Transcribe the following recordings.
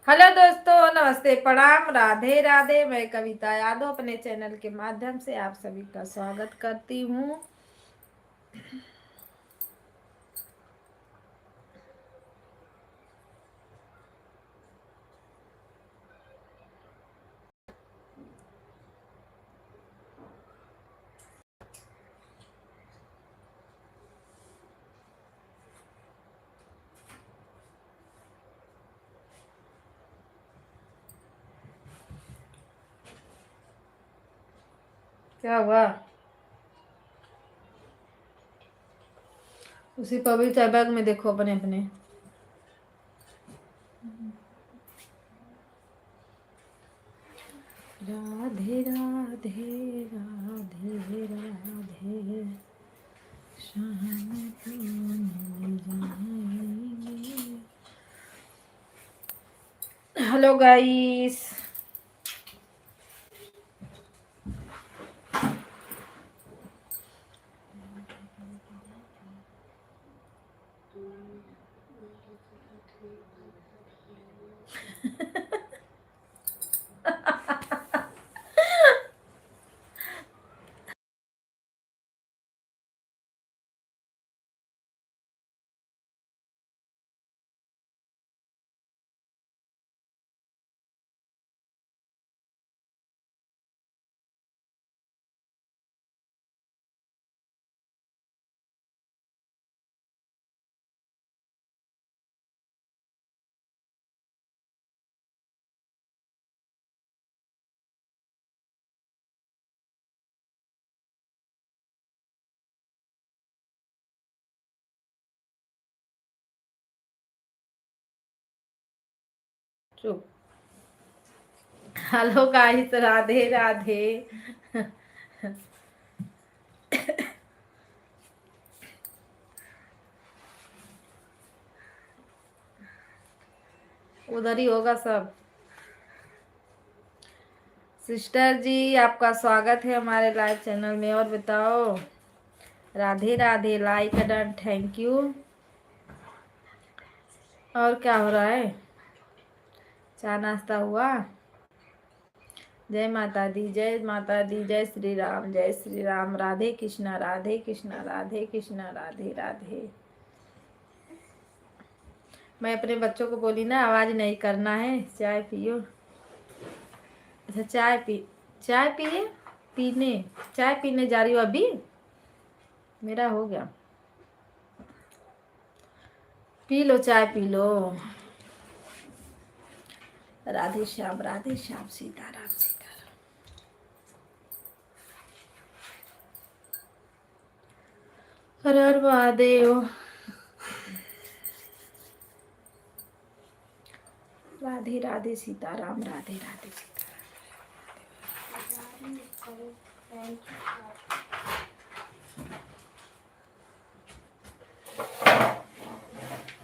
Hello दोस्तों, नमस्ते, प्रणाम, राधे राधे। मैं कविता यादव अपने चैनल के माध्यम से आप सभी का स्वागत करती हूँ। क्या हुआ? उसी पवित्र बैग में देखो अपने अपने। राधे राधे राधे राधे शाम को मिल जाएंगे। Hello guys. चुप। Hello guys, Radhe Radhe. उधर ही होगा सब। सिस्टर जी, आपका स्वागत है हमारे लाइव चैनल में। और बताओ। Radhe Radhe, like done, thank you. और क्या हो रहा है? चाय नाश्ता हुआ? जय माता दी, जय माता दी, जय श्री राम, जय श्री राम। राधे कृष्णा, राधे कृष्णा, राधे कृष्णा, राधे राधे। मैं अपने बच्चों को बोली ना, आवाज नहीं करना है, चाय पियो। अच्छा, चाय पिए पीने चाय पीने जा रही हूँ अभी। मेरा हो गया। पी लो, चाय पी लो। राधे श्याम, सीताराम सीताराम। हर हर महादेव। राधे राधे सीताराम, राधे राधे सीताराम।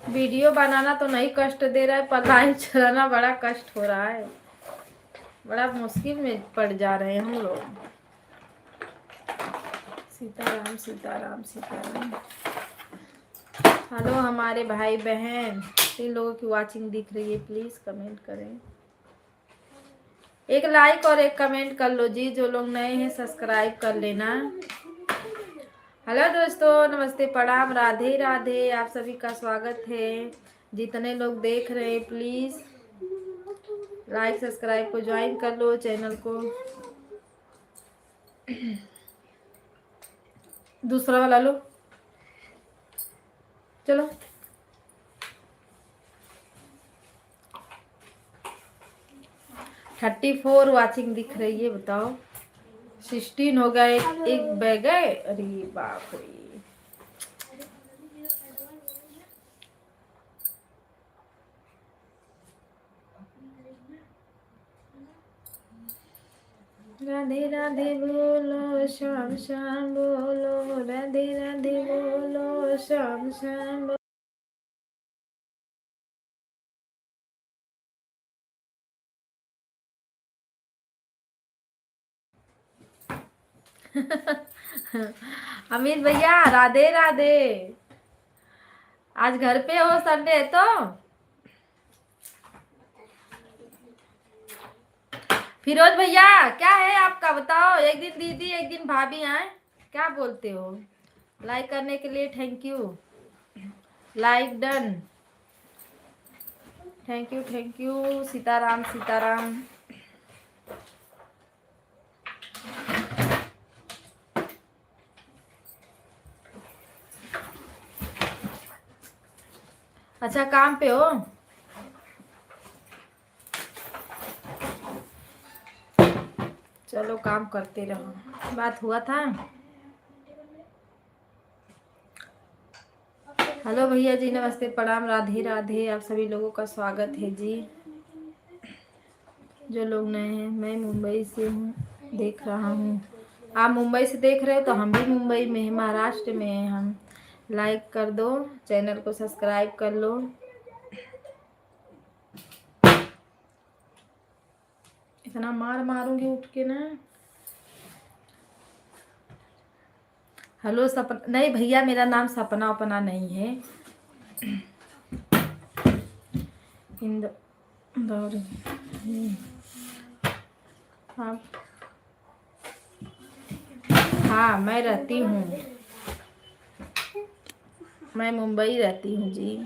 वीडियो बनाना तो नहीं कष्ट दे रहा है, पर लाइव चलाना बड़ा कष्ट हो रहा है। बड़ा मुश्किल में पड़ जा रहे हैं हम लोग। सीताराम सीताराम सीताराम। हेलो हमारे भाई बहन, इन लोगों की वाचिंग दिख रही है, प्लीज कमेंट करें। एक लाइक और एक कमेंट कर लो जी। जो लोग नए हैं सब्सक्राइब कर लेना। हेलो दोस्तों, नमस्ते, प्रणाम, राधे राधे। आप सभी का स्वागत है। जितने लोग देख रहे हैं प्लीज लाइक सब्सक्राइब को ज्वाइन कर लो, चैनल को। दूसरा वाला लो, चलो। 34 वाचिंग दिख रही है, बताओ। 16 हो गया। एक बह गए, अरे बाप रे। राधे राधे बोलो, श्याम श्याम बोलो, राधे राधे बोलो, श्याम श्याम बोलो। अमित भैया, राधे राधे। आज घर पे हो, संडे है तो। फिरोज भैया क्या है आपका, बताओ। एक दिन दीदी एक दिन भाभी आए, क्या बोलते हो। लाइक करने के लिए thank you. Like done, thank you thank you. Sitaram Sitaram. अच्छा काम पे हो, चलो काम करते रहो। बात हुआ था। हेलो भैया जी, नमस्ते प्रणाम, राधे राधे। आप सभी लोगों का स्वागत है जी। जो लोग नए हैं, मैं मुंबई से हूँ, देख रहा हूँ। आप मुंबई से देख रहे हो तो हम भी मुंबई में हैं, महाराष्ट्र में हैं हम। लाइक कर दो, चैनल को सब्सक्राइब कर लो। इतना मार मारूंगी उठ के ना। हेलो सपना, नहीं भैया मेरा नाम सपना उपना नहीं है। इंदौर। हाँ हाँ, मैं रहती हूँ, मैं मुंबई रहती हूँ जी।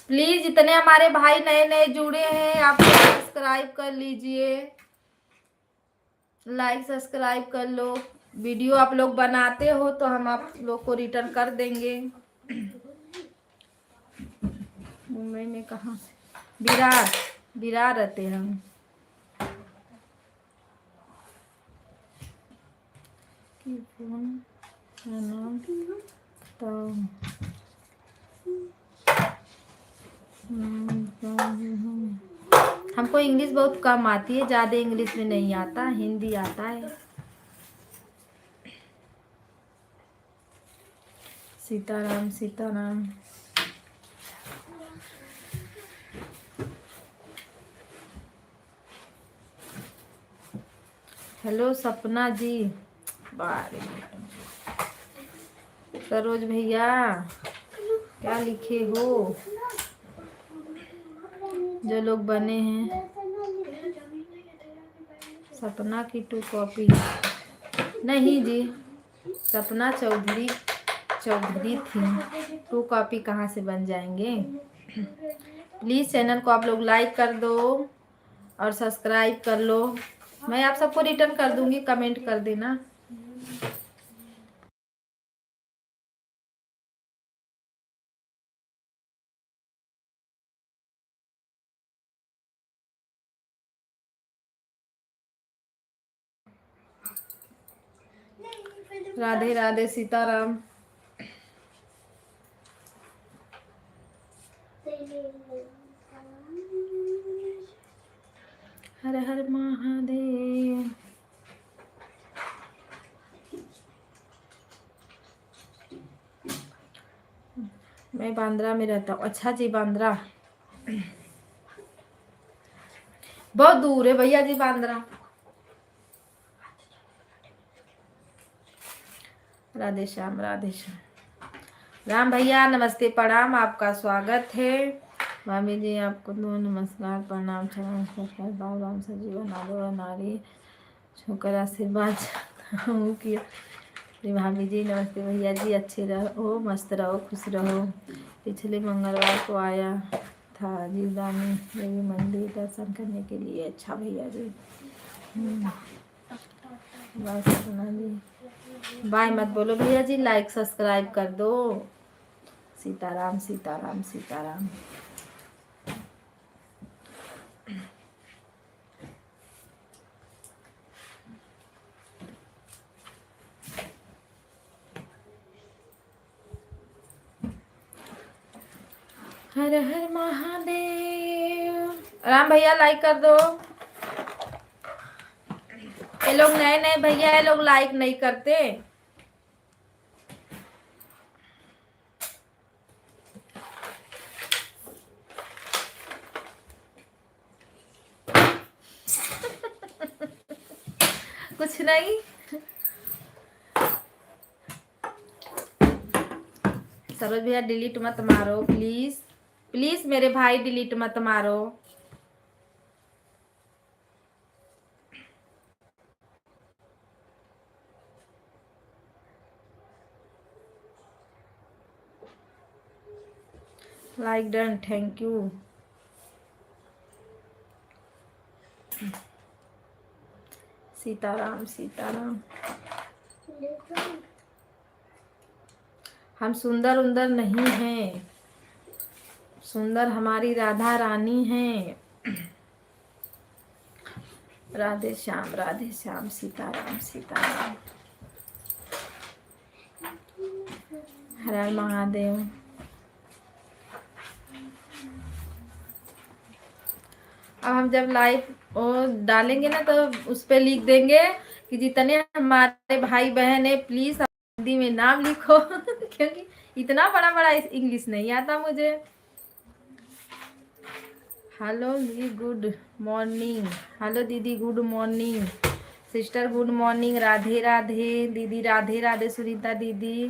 प्लीज जितने हमारे भाई नए नए जुड़े हैं, आप सब्सक्राइब कर लीजिए, लाइक सब्सक्राइब कर लो। वीडियो आप लोग बनाते हो तो हम आप लोग को रिटर्न कर देंगे। मुंबई में कहाँ से, विरार, विरार रहते हैं हम। फोन नाम तो हमको इंग्लिश बहुत कम आती है, ज़्यादा इंग्लिश में नहीं आता, हिंदी आता है। सीताराम सीताराम। हेलो सपना जी, बारे सरोज भैया क्या लिखे हो। जो लोग बने हैं, सपना की 2 कॉपी नहीं जी, सपना चौधरी चौधरी थी, 2 कॉपी कहाँ से बन जाएंगे। प्लीज़ चैनल को आप लोग लाइक कर दो और सब्सक्राइब कर लो। मैं आप सबको रिटर्न कर दूंगी, कमेंट कर देना। राधे राधे सीताराम। हर हर महादेव। मैं बांद्रा में रहता हूँ। अच्छा जी, बांद्रा बहुत दूर है भैया जी, बांद्रा। राधे श्याम राधे श्याम। राम भैया नमस्ते प्रणाम, आपका स्वागत है। भाभी जी आपको दो नमस्कार प्रणाम। बाल राम सजीवन आलो नारी छोकर आशीर्वाद हूँ कि भाभी जी नमस्ते भैया जी, अच्छे रहो, मस्त रहो, खुश रहो। पिछले मंगलवार को आया था जीवदानी देवी मंदिर दर्शन करने के लिए। अच्छा भैया जी, बस सुना जी, बाय मत बोलो भैया जी, लाइक सब्सक्राइब कर दो। सीताराम सीताराम सीताराम। हर हर महादेव। राम भैया लाइक कर दो। ये लोग नए नए भैया, ये लोग लाइक नहीं करते। कुछ नहीं, सरोज भैया डिलीट मत मारो प्लीज, प्लीज मेरे भाई डिलीट मत मारो। Like done, thank you. Sitaram Sitaram. हम सुंदर उंदर नहीं हैं, सुंदर हमारी राधा रानी है। राधे श्याम सीताराम सीताराम। हर हर महादेव। अब हम जब लाइव डालेंगे ना तो उस पे लिख देंगे कि जितने हमारे भाई बहन है प्लीज हिंदी में नाम लिखो क्योंकि इतना बड़ा बड़ा इंग्लिश नहीं आता मुझे। हेलो दीदी गुड मॉर्निंग। हेलो दीदी good morning. Sister good morning. Radhe Radhe दीदी, राधे राधे सुनीता दीदी।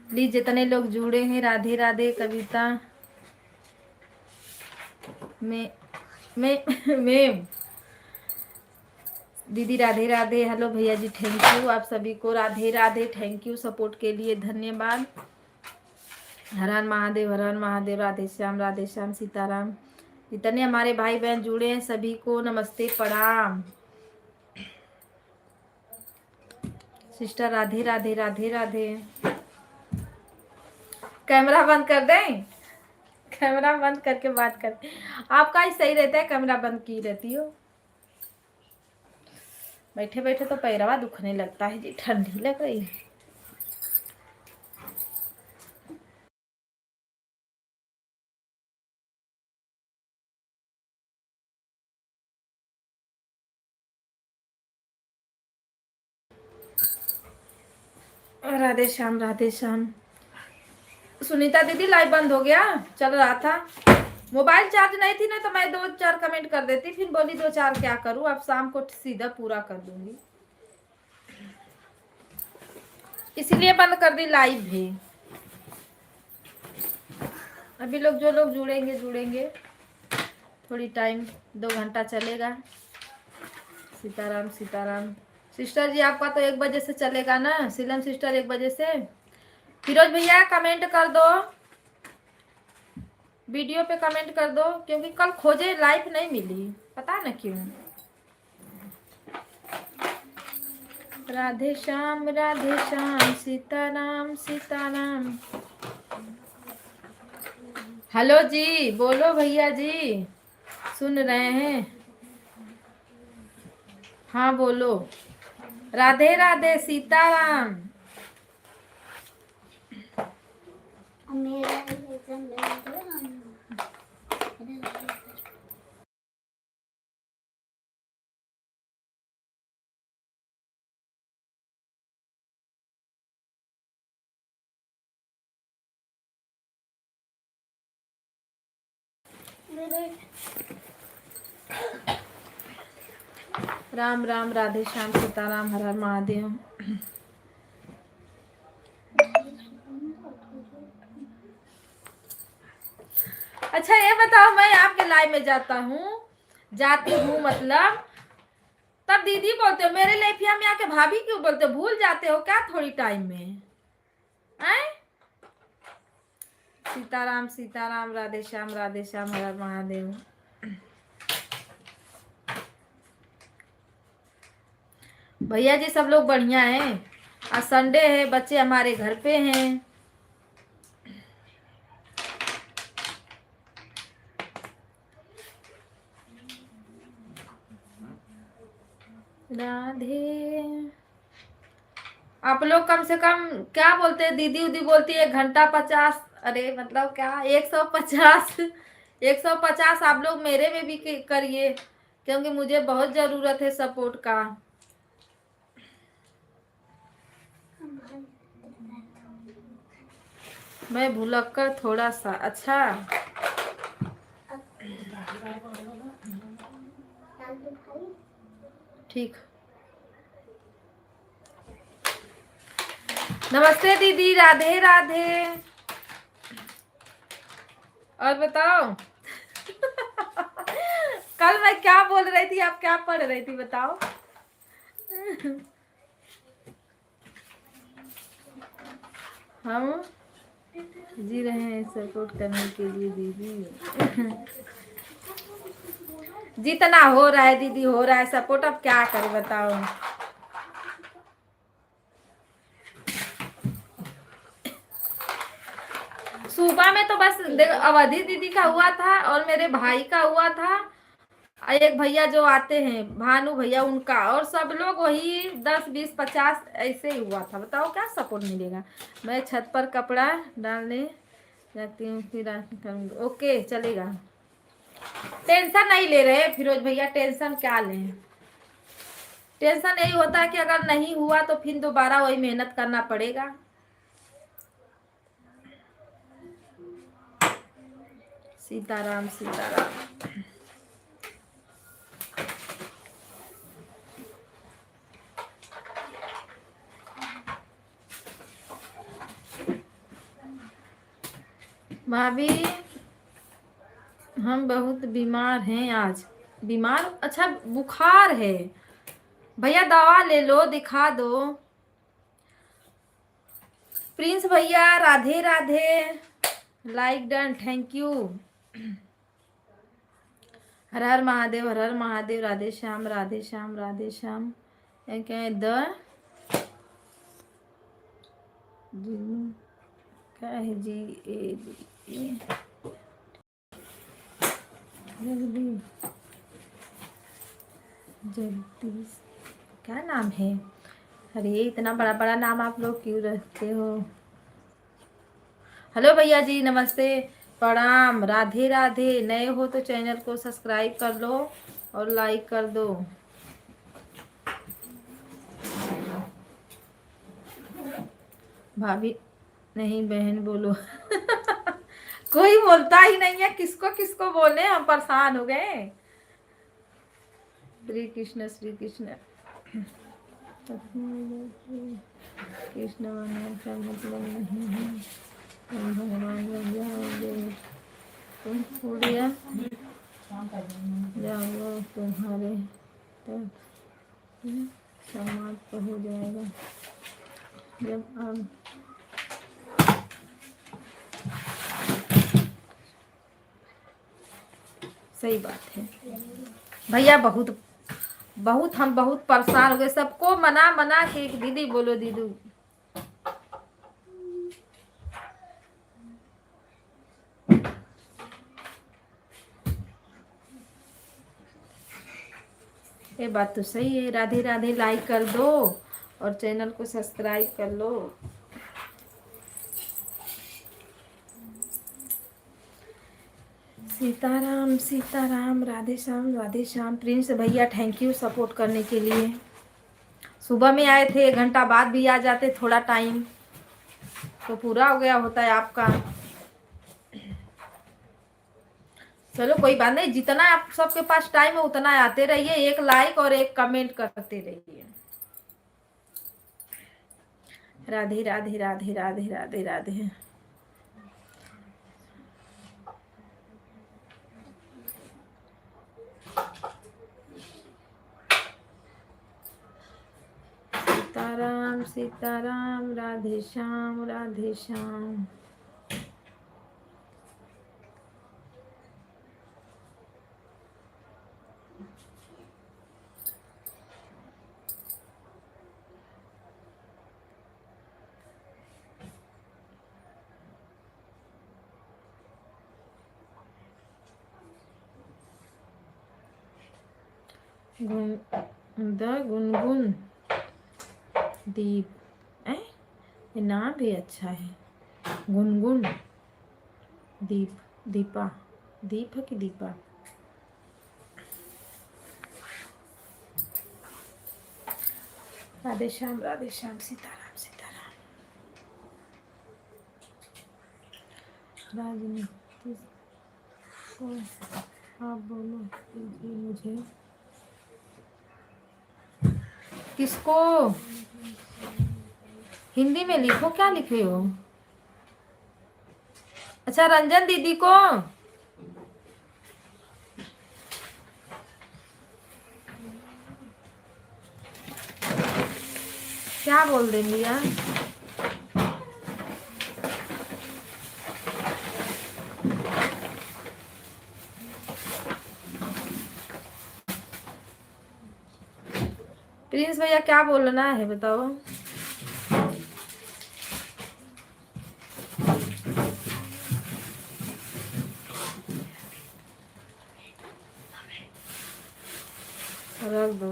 प्लीज जितने लोग जुड़े हैं राधे राधे। कविता में दीदी राधे राधे। हेलो भैया जी, थैंक यू आप सभी को। Radhe Radhe, thank you support के लिए, धन्यवाद। हर हर महादेव, हर हर महादेव। राधे श्याम सीताराम। जितने हमारे भाई बहन जुड़े हैं सभी को नमस्ते प्रणाम। सिस्टर राधे राधे, राधे राधे। कैमरा बंद कर दें? कैमरा बंद करके बात कर। आपका ही सही रहता है, कैमरा बंद की रहती हो। बैठे बैठे तो पैरवा दुखने लगता है जी, ठंडी लग रही है। राधे श्याम। सुनीता दीदी लाइव बंद हो गया, चल रहा था। मोबाइल चार्ज नहीं थी ना तो मैं 2-4 कमेंट कर देती, फिर बोली 2-4 क्या करूं, अब शाम को सीधा पूरा कर दूंगी, इसलिए बंद कर दी लाइव भी। अभी लोग जो लोग जुड़ेंगे थोड़ी टाइम 2 घंटा चलेगा। सीताराम सीताराम। सिस्टर जी आपका तो 1 बजे से चलेगा ना, सीलम सिस्टर 1 बजे से। फिरोज भैया कमेंट कर दो, वीडियो पे कमेंट कर दो, क्योंकि कल खोजे लाइव नहीं मिली, पता न क्यों। राधे श्याम सीताराम सीताराम। हेलो जी, बोलो भैया जी, सुन रहे हैं? हाँ बोलो। राधे राधे सीताराम। राम राम, राधे श्याम सीताराम, हर हर महादेव। अच्छा ये बताओ, मैं आपके लाइव में जाती हूँ मतलब, तब दीदी बोलते हो, मेरे लेफिया में आके भाभी क्यों बोलते हो? भूल जाते हो क्या थोड़ी टाइम में? आए? सीताराम राधे श्याम हर हर महादेव। भैया जी सब लोग बढ़िया हैं। आज संडे है, बच्चे हमारे घर पे हैं। राधे। आप लोग कम से कम क्या बोलते हैं, दीदी उदी बोलती है 1 घंटा 50, अरे मतलब क्या 150 150 आप लोग मेरे में भी करिए, क्योंकि मुझे बहुत जरूरत है सपोर्ट का। मैं भुलक्कर थोड़ा सा। अच्छा ठीक। नमस्ते दीदी, राधे राधे। और बताओ कल मैं क्या बोल रही थी, आप क्या पढ़ रही थी बताओ। हम जी रहे हैं सपोर्ट करने के लिए दीदी। जितना हो रहा है दीदी हो रहा है सपोर्ट, अब क्या करें बताओ। सुबह में तो बस अवधि दीदी का हुआ था और मेरे भाई का हुआ था, एक भैया जो आते हैं भानु भैया उनका, और सब लोग वही 10 20 50 ऐसे ही हुआ था। बताओ क्या सपोर्ट मिलेगा। मैं छत पर कपड़ा डालने जाती हूँ फिर करूँगी। ओके चलेगा, टेंशन नहीं ले रहे फिरोज भैया, टेंशन क्या लें। टेंशन यही होता है कि अगर नहीं हुआ तो फिर दोबारा वही मेहनत करना पड़ेगा। सीताराम सीताराम। भाभी हम बहुत बीमार हैं आज। बीमार? अच्छा बुखार है, भैया दवा ले लो दिखा दो। प्रिंस भैया Radhe Radhe, like done, thank you. हर हर महादेव, हर हर महादेव, राधे श्याम राधे श्याम राधे श्याम। क्या द क्या है जी ए जगदीश, क्या नाम है। अरे इतना बड़ा बड़ा नाम आप लोग क्यों रखते हो। हेलो भैया जी नमस्ते, प्रणाम, राधे राधे। नए हो तो चैनल को सब्सक्राइब कर लो और लाइक कर दो। भाभी नहीं बहन बोलो। कोई बोलता ही नहीं है, किसको किसको बोले, हम परेशान हो गए। श्री कृष्ण श्री कृष्ण। कृष्ण बनने का मतलब नहीं है तुम भगवान बन जाओगे, तुम पूरिया जाओ तुम्हारे तब समाप्त हो जाएगा। जब आप सही बात है भैया, बहुत बहुत हम बहुत परेशान हो गए। सबको मना मना के दीदी बोलो दीदू। ये बात तो सही है। राधे राधे, लाइक कर दो और चैनल को सब्सक्राइब कर लो। सीताराम सीताराम, राधे श्याम। प्रिंस भैया थैंक यू सपोर्ट करने के लिए। सुबह में आए थे, 1 घंटा बाद भी आ जाते, थोड़ा टाइम तो पूरा हो गया होता है आपका। चलो कोई बात नहीं, जितना आप सबके पास टाइम है उतना आते रहिए, एक लाइक और एक कमेंट करते रहिए। राधे राधे राधे राधे राधे राधे। सीताराम सीताराम, राधे श्याम राधे श्याम। गुनगुन दीप, ये नाम भी अच्छा है। गुनगुन दीप, दीपा, दीप है कि दीपा। राधे श्याम सीताराम सीताराम। राजनीति को आप बोलो कीजिए मुझे। किसको? हिंदी में लिखो, क्या लिखे हो। अच्छा रंजन दीदी को क्या बोल देंगी यार। प्रिंस भैया क्या बोलना है बताओ। रख दो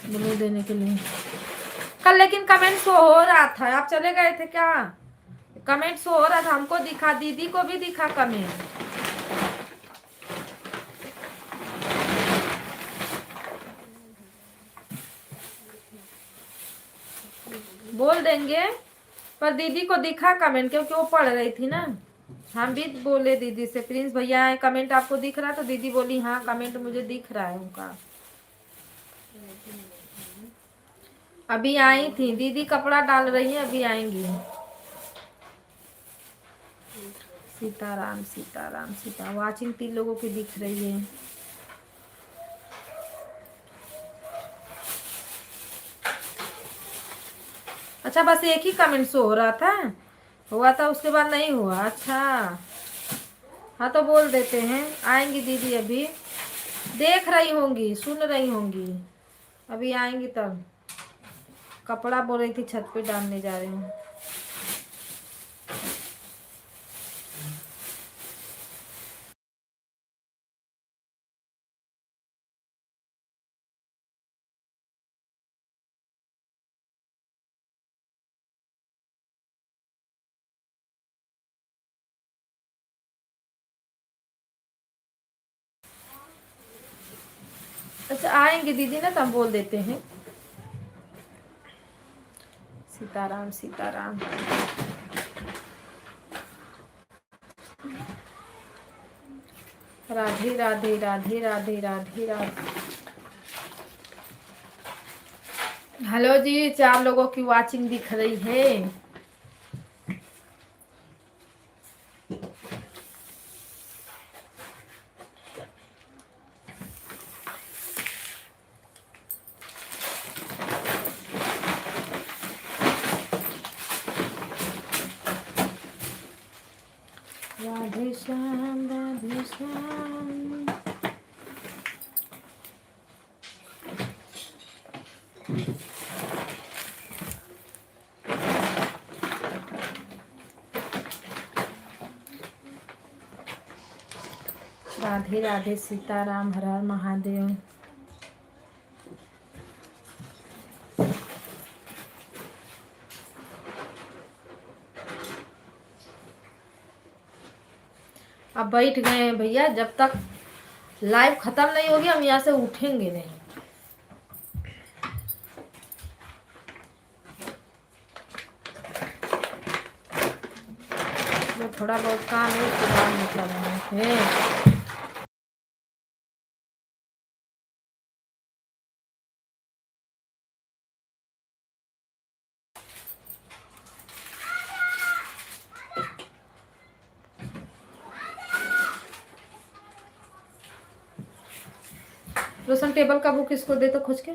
ब्लू देने के लिए। कल लेकिन कमेंट शो हो रहा था, आप चले गए थे क्या? कमेंट शो हो रहा था, हमको दिखा, दीदी को भी दिखा कमेंट। बोल देंगे पर दीदी को दिखा कमेंट, क्योंकि वो पढ़ रही थी ना। हम भी बोले दीदी से, प्रिंस भैया है कमेंट आपको दिख रहा? तो दीदी बोली हाँ कमेंट मुझे दिख रहा है उनका। अभी आई थी दीदी, कपड़ा डाल रही है, अभी आएंगी। सीताराम सीताराम सीता वाचिंग 3 लोगों की दिख रही है। अच्छा बस एक ही कमेंट शो हो रहा था, हुआ था उसके बाद नहीं हुआ। अच्छा हाँ तो बोल देते हैं, आएंगी दीदी, अभी देख रही होंगी, सुन रही होंगी, अभी आएंगी तब। कपड़ा बोल रही थी छत पे डालने जा रही हूँ। अच्छा आएंगे दीदी ना, तब बोल देते हैं। सीताराम सीताराम। राधे राधे राधे राधे राधे राधे। हेलो जी, 4 लोगों की वाचिंग दिख रही है। राधे श्याम राधे श्याम। राधे राधे सीताराम, हर हर महादेव। अब बैठ गए हैं भैया, जब तक लाइव खत्म नहीं होगी हम यहाँ से उठेंगे नहीं। जो थोड़ा बहुत काम है उसके बाद निकल रहे हैं। रोशन टेबल का बुक इसको दे तो खोज के,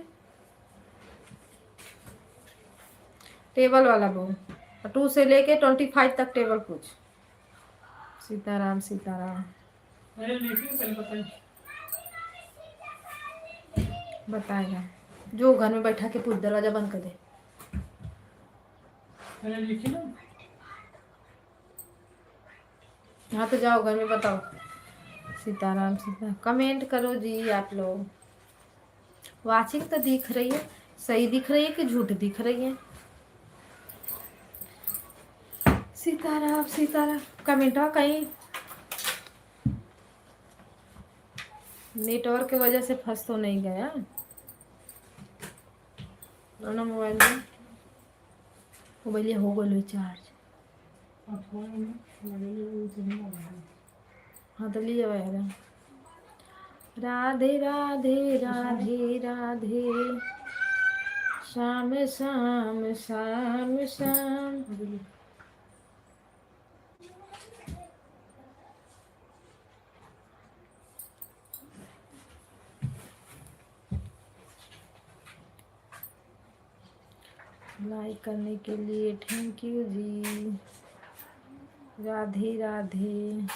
टेबल वाला बुक 2 से लेके 25 तक टेबल पूछ। सीताराम सीताराम। बताएगा जो घर में बैठा के पूछ, दरवाजा बंद कर दे। हाँ तो जाओ घर में बताओ। सीताराम सीता कमेंट करो जी आप लोग। वाचिंग तो दिख रही है, सही दिख रही है कि झूठ दिख रही है? सीताराम सीताराम। कमेंट कहीं नेटवर्क की वजह से फंस तो नहीं गया ना मोबाइल में? मोबाइल हो गए चार्ज। हाँ तो लिए हुआ। राधे राधे राधे राधे शाम शाम शाम शाम। लाइक करने के लिए थैंक यू जी। राधे राधे।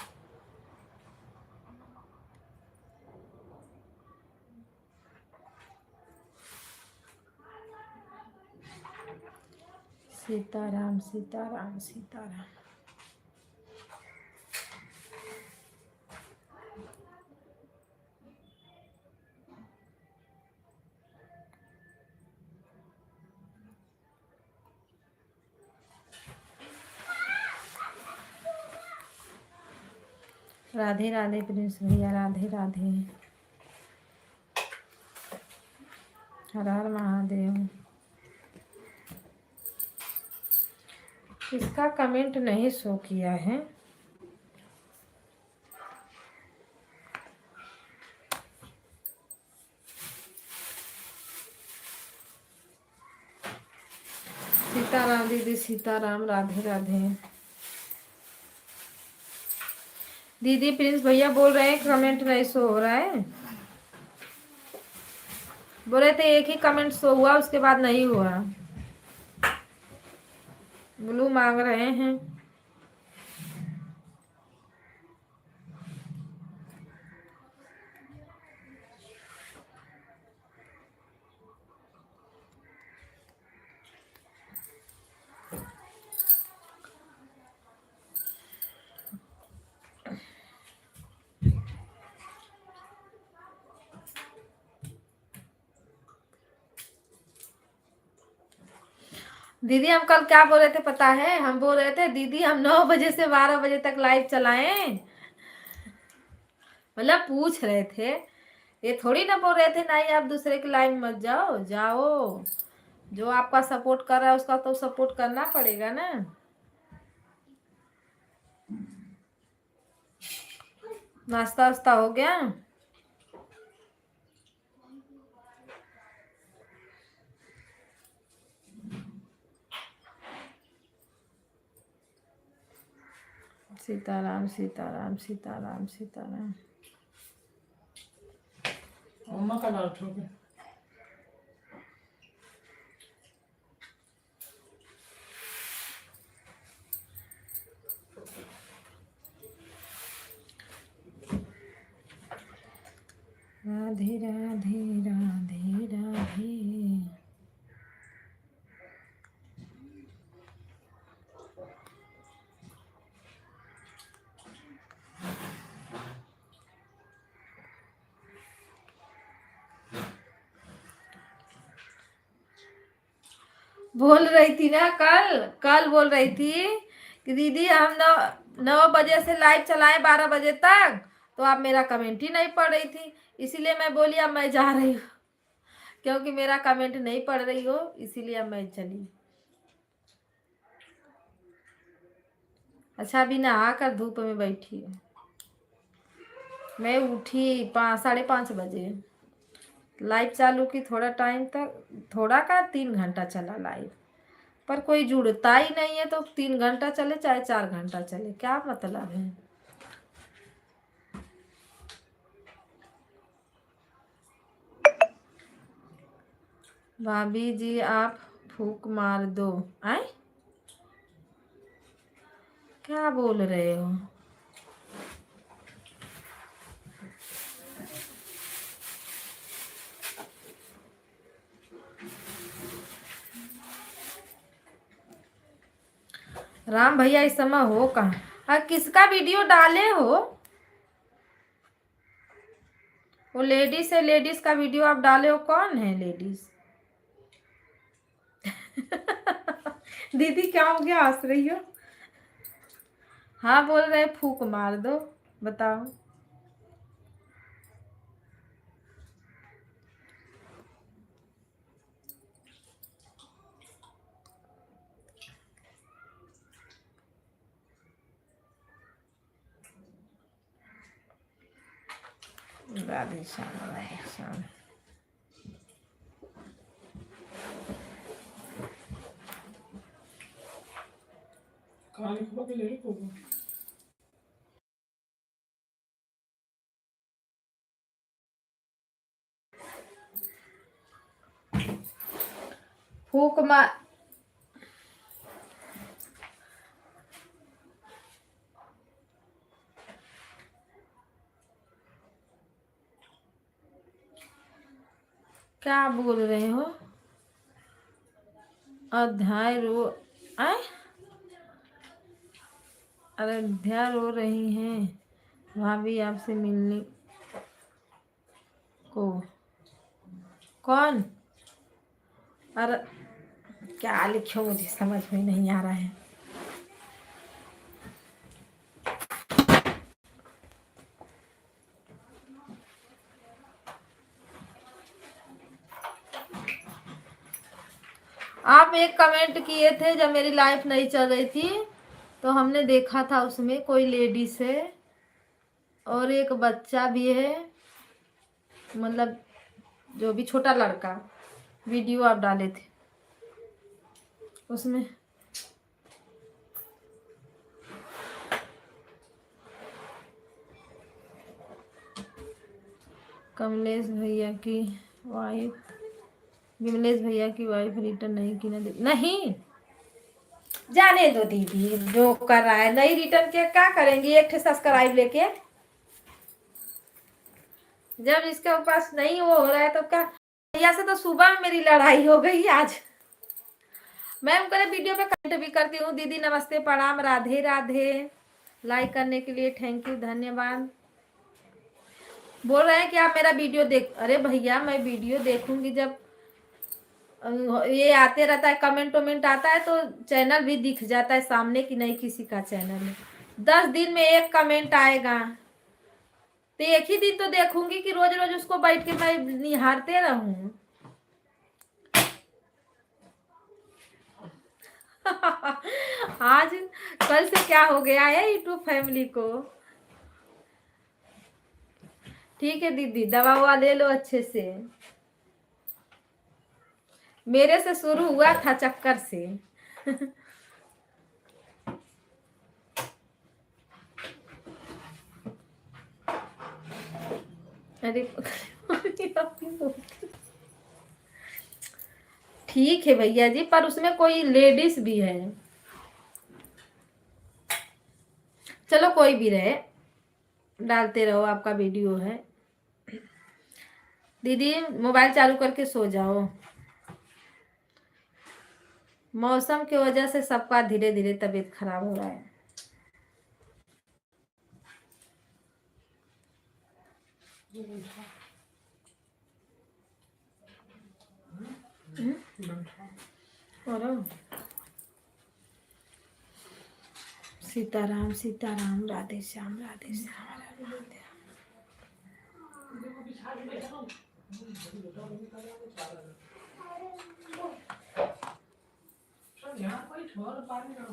सीताराम सीताराम सीताराम। राधे राधे प्रिंस भैया, राधे राधे। हर हर महादेव। इसका कमेंट नहीं शो किया है। सीताराम दीदी, सीताराम, राधे राधे। दीदी प्रिंस भैया बोल रहे हैं कमेंट नहीं शो हो रहा है। बोल रहे थे एक ही कमेंट शो हुआ, उसके बाद नहीं हुआ। ब्लू मांग रहे हैं। दीदी हम कल क्या बोल रहे थे पता है? हम बोल रहे थे दीदी हम 9 बजे से 12 बजे तक लाइव चलाएं। मतलब पूछ रहे थे, ये थोड़ी ना बोल रहे थे नहीं आप दूसरे की लाइव मत जाओ। जाओ, जो आपका सपोर्ट कर रहा है उसका तो सपोर्ट करना पड़ेगा ना। नाश्ता वास्ता हो गया? सीताराम सीताराम सीताराम सीताराम। मम्मा का लाल ठोके। राधे राधे राधे राधे। बोल रही थी ना कल बोल रही थी कि दीदी हम 9 बजे से लाइव चलाएं 12 बजे तक, तो आप मेरा कमेंट ही नहीं पढ़ रही थी। इसीलिए मैं बोली अब मैं जा रही हूँ, क्योंकि मेरा कमेंट नहीं पढ़ रही हो, इसीलिए अब मैं चली। अच्छा अभी नहा कर धूप में बैठी हूँ। मैं उठी 5:30 बजे, लाइव चालू की थोड़ा टाइम तक, थोड़ा का 3 घंटा चला लाइव, पर कोई जुड़ता ही नहीं है। तो 3 घंटा चले चाहे 4 घंटा चले, क्या मतलब है? भाभी जी आप फूक मार दो। आए क्या बोल रहे हो? राम भैया इस समय हो कहाँ? किसका वीडियो डाले हो? वो लेडीज है, लेडीज का वीडियो आप डाले हो, कौन है लेडीज? दीदी क्या हो गया, हंस रही हो? हाँ बोल रहे फूक मार दो, बताओ। राधे श्याम राधे श्याम। खाली खो के ले को फूक मार। क्या बोल रहे हो? अध्याय रो आए अयोध्या रो रही हैं भाभी आपसे मिलने को। कौन? अरे क्या लिखो, मुझे समझ में नहीं आ रहा है। आप एक कमेंट किए थे जब मेरी लाइफ नहीं चल रही थी, तो हमने देखा था उसमें कोई लेडीज है और एक बच्चा भी है, मतलब जो भी छोटा लड़का, वीडियो आप डाले थे उसमें। कमलेश भैया की वाइफ, विमलेश भैया की वाइफ रिटर्न नहीं की नहीं जाने दो दीदी, जो कर रहा है नहीं रिटर्न के क्या करेंगी, एक सब्सक्राइब लेके। जब इसके पास नहीं वो हो रहा है तो क्या। भैया से तो सुबह में मेरी लड़ाई हो गई आज। मैं उनके वीडियो पे कमेंट भी करती हूँ, दीदी नमस्ते प्रणाम राधे राधे, लाइक करने के लिए थैंक यू धन्यवाद। बोल रहे हैं कि आप मेरा वीडियो देख। अरे भैया मैं वीडियो देखूंगी जब ये आते रहता है, कमेंट वमेंट आता है तो चैनल भी दिख जाता है सामने कि नहीं किसी का चैनल है। 10 दिन में एक कमेंट आएगा तो एक ही दिन तो देखूंगी कि रोज रोज उसको बैठ के मैं निहारते रहूं। आज कल से क्या हो गया है यूट्यूब फैमिली को। ठीक है दीदी, दवा ववा ले लो अच्छे से। मेरे से शुरू हुआ था चक्कर से। अरे ठीक है भैया जी, पर उसमें कोई लेडीज भी है। चलो कोई भी रहे, डालते रहो, आपका वीडियो है। दीदी मोबाइल चालू करके सो जाओ। मौसम की वजह से सबका धीरे धीरे तबीयत खराब हो रहा है। और सीताराम सीताराम राधे श्याम राधे श्याम राधे राधे। यहाँ कोई छोर पानी ना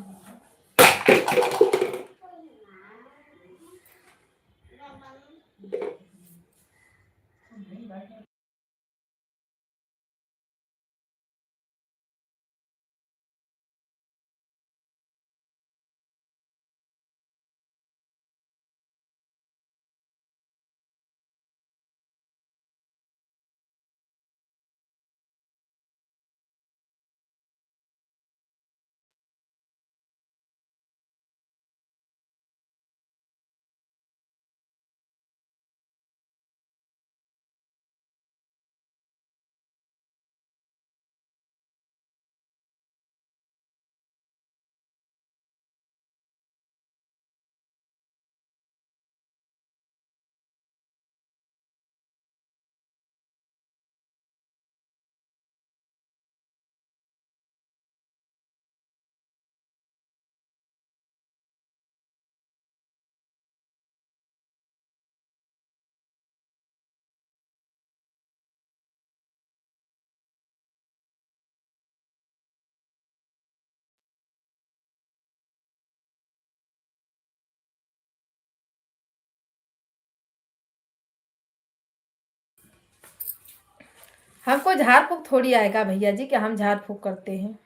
हमको झाड़ फूक थोड़ी आएगा भैया जी कि हम झाड़ फूक करते हैं।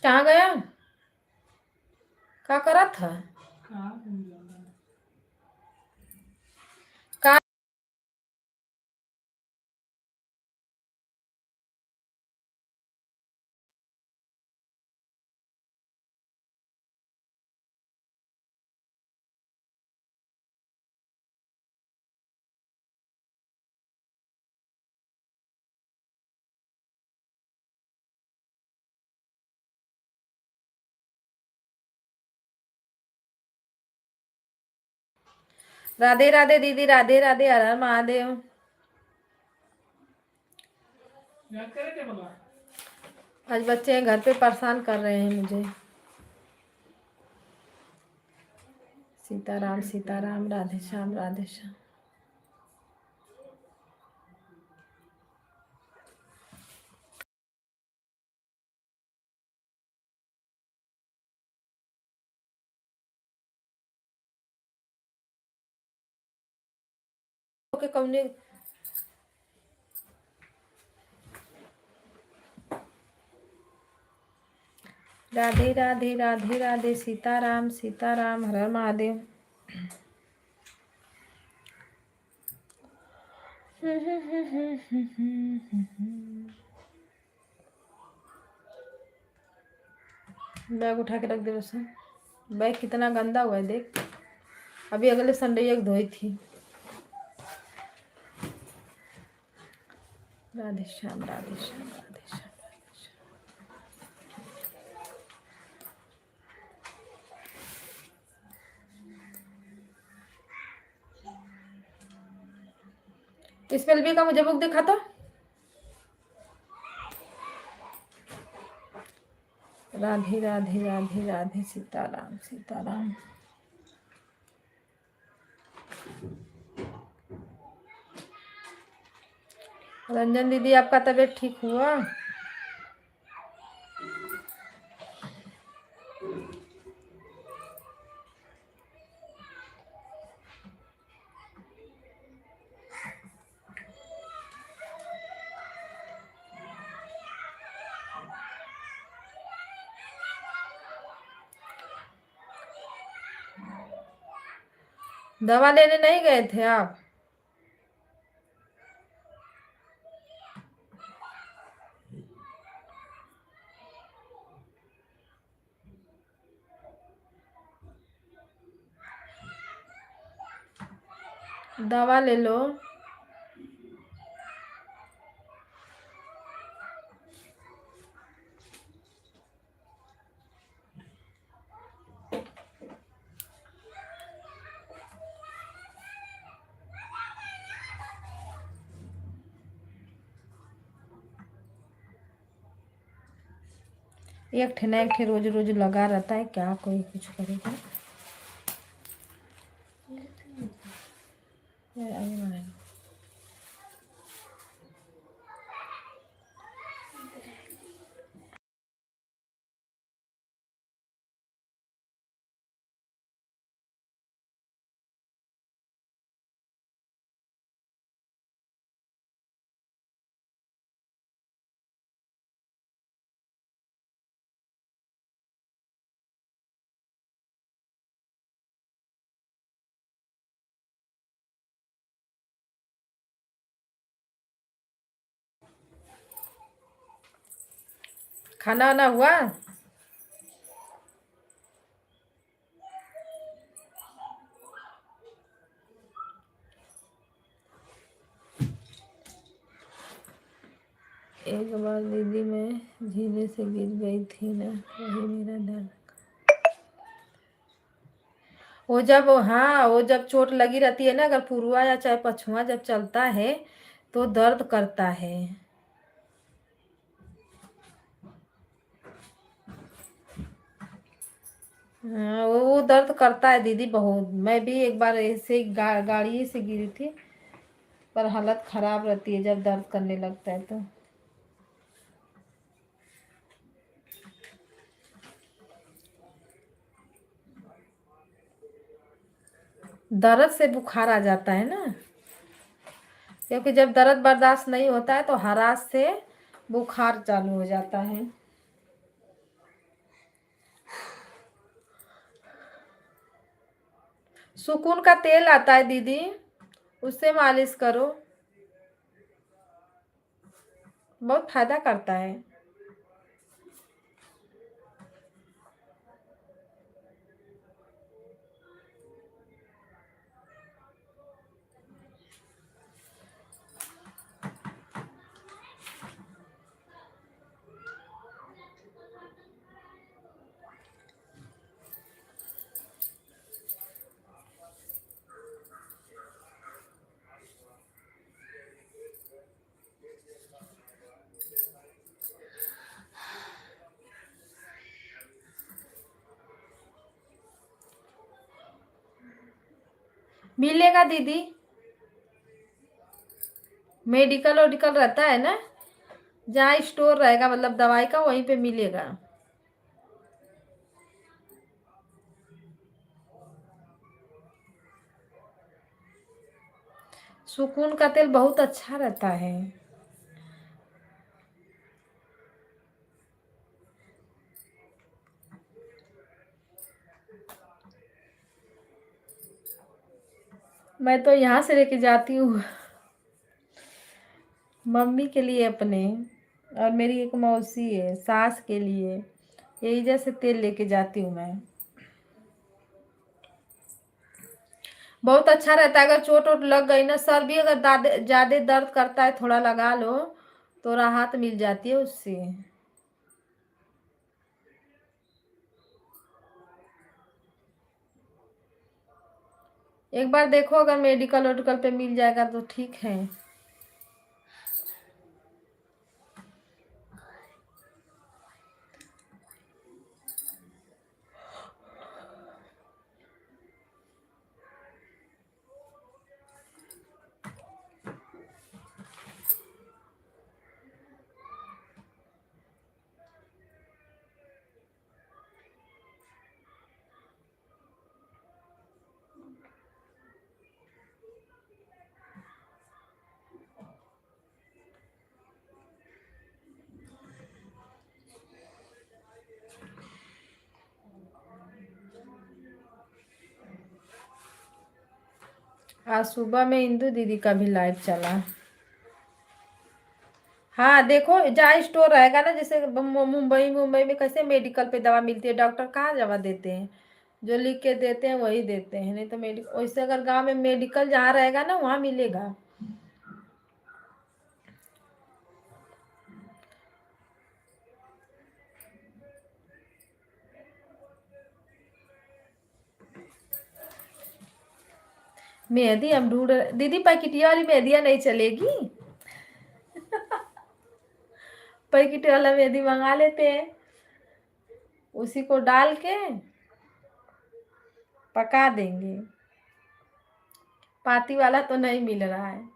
कहाँ गया? क्या करा था? कहाँ घूम जाना है? का राधे राधे दीदी, राधे राधे, हर हर महादेव। याद करे क्या बोला? आज बच्चे घर पे परेशान कर रहे हैं मुझे। सीताराम सीताराम, राधे श्याम राधे श्याम। ओके कौन? राधे राधे राधे राधे, सीताराम सीताराम, हर हर महादेव। बैग उठा के रख दे बस। बैग कितना गंदा हुआ है देख। अभी अगले संडे एक धोई थी। राधे श्याम राधे श्याम राधे श्याम। इस एलबी का मुझे बुक दिखा तो। राधे राधे राधे राधे, सीताराम सीताराम। रंजन दीदी, आपका तबीयत ठीक हुआ? दवा लेने नहीं गए थे आप? दवा ले लो। एक ठे ना एक ठे रोज रोज लगा रहता है, क्या कोई कुछ करेगा। खाना वाना हुआ? एक बार दीदी मैं झीले से गिर गई थी ना, वही मेरा डर। वो जब, हाँ, वो जब चोट लगी रहती है ना, अगर पुरुआ या चाहे पछुआ जब चलता है तो दर्द करता है। हाँ, वो दर्द करता है दीदी बहुत। मैं भी एक बार ऐसे ही गाड़ी से गिरी थी, पर हालत खराब रहती है जब दर्द करने लगता है तो। दर्द से बुखार आ जाता है ना, क्योंकि जब दर्द बर्दाश्त नहीं होता है तो हरास से बुखार चालू हो जाता है। सुकून का तेल आता है दीदी, उससे मालिश करो, बहुत फायदा करता है। मिलेगा दीदी, मेडिकल ओडिकल रहता है ना, जहाँ स्टोर रहेगा मतलब दवाई का, वहीं पे मिलेगा। सुकून का तेल बहुत अच्छा रहता है। मैं तो यहाँ से लेके जाती हूँ मम्मी के लिए अपने, और मेरी एक मौसी है सास के लिए, यही जैसे तेल लेके जाती हूँ मैं। बहुत अच्छा रहता है। अगर चोट वोट लग गई ना, सर भी अगर ज्यादा दर्द करता है, थोड़ा लगा लो तो राहत मिल जाती है उससे। एक बार देखो, अगर मेडिकल ओडिकल पे मिल जाएगा तो ठीक है। आज सुबह में इंदू दीदी का भी लाइव चला। हाँ देखो, जहाँ स्टोर रहेगा ना, जैसे मुंबई मुंबई में कैसे मेडिकल पे दवा मिलती है, डॉक्टर कहाँ दवा देते हैं, जो लिख के देते हैं वही देते हैं, नहीं तो मेडिकल वैसे अगर गांव में मेडिकल जहाँ रहेगा ना वहाँ मिलेगा। मेहंदी हम ढूंढ दीदी, पैकेटिया वाली मेहंदियाँ नहीं चलेगी पैकेट वाला मेहंदी मंगा लेते हैं, उसी को डाल के पका देंगे। पाती वाला तो नहीं मिल रहा है।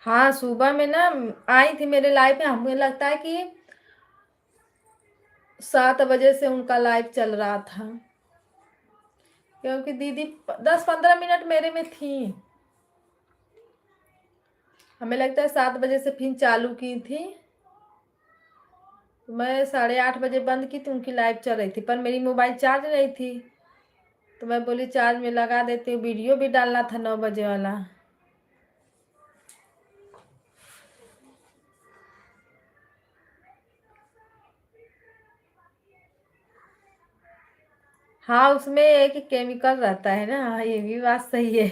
हाँ सुबह में ना आई थी मेरे लाइव में, हमें लगता है कि 7 बजे से उनका लाइव चल रहा था, क्योंकि दीदी 10-15 मिनट मेरे में थी। हमें लगता है 7 बजे से फिर चालू की थी, मैं 8:30 बजे बंद की थी, उनकी लाइव चल रही थी, पर मेरी मोबाइल चार्ज नहीं थी, तो मैं बोली चार्ज में लगा देती हूँ, वीडियो भी डालना था 9 बजे वाला। हाँ उसमें एक केमिकल रहता है ना, हाँ, ये भी बात सही है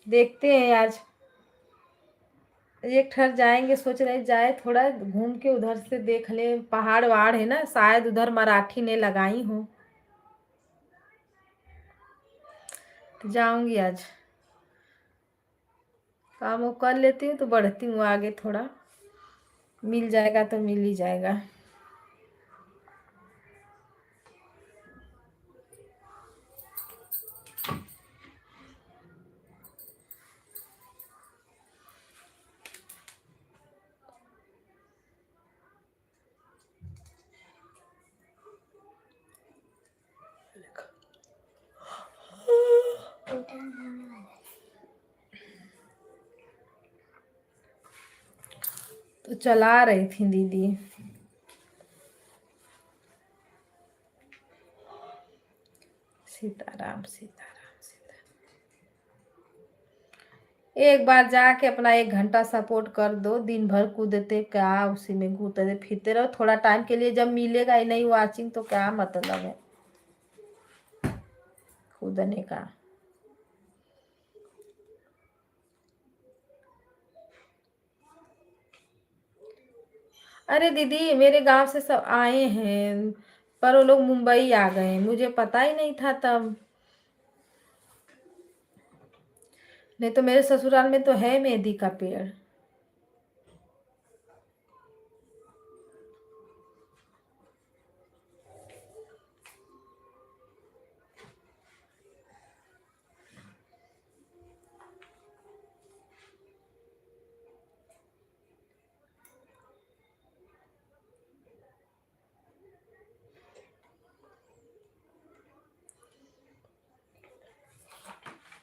देखते हैं आज एक ठहर जाएंगे, सोच रहे जाए थोड़ा घूम के उधर से देख ले, पहाड़ वहाड़ है ना, शायद उधर मराठी ने लगाई हूँ, तो जाऊंगी आज, काम वो कर लेती हूँ तो बढ़ती हूँ आगे, थोड़ा मिल जाएगा तो मिल ही जाएगा। तो चला रही थी दीदी। सीताराम सीताराम सीताराम। एक बार जाके अपना 1 घंटा सपोर्ट कर दो, दिन भर कूदते क्या उसी में कूदते फिरते रहो। थोड़ा टाइम के लिए जब मिलेगा ही नहीं वाचिंग तो क्या मतलब है कूदने का। अरे दीदी मेरे गांव से सब आए हैं, पर वो लोग मुंबई आ गए, मुझे पता ही नहीं था तब। नहीं तो मेरे ससुराल में तो है मेहंदी का पेड़।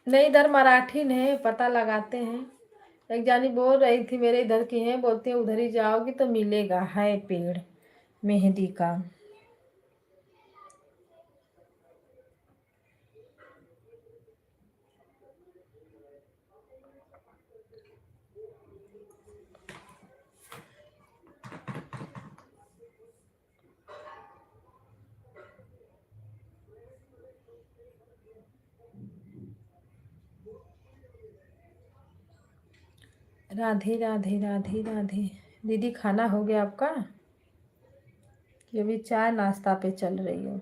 नहीं इधर मराठी ने पता लगाते हैं। एक जानी बोल रही थी मेरे इधर की है, बोलती है उधर ही जाओगी तो मिलेगा, है पेड़ मेहंदी का। राधे राधे राधे राधे। दीदी खाना हो गया आपका? कि अभी चाय नाश्ता पे चल रही हो?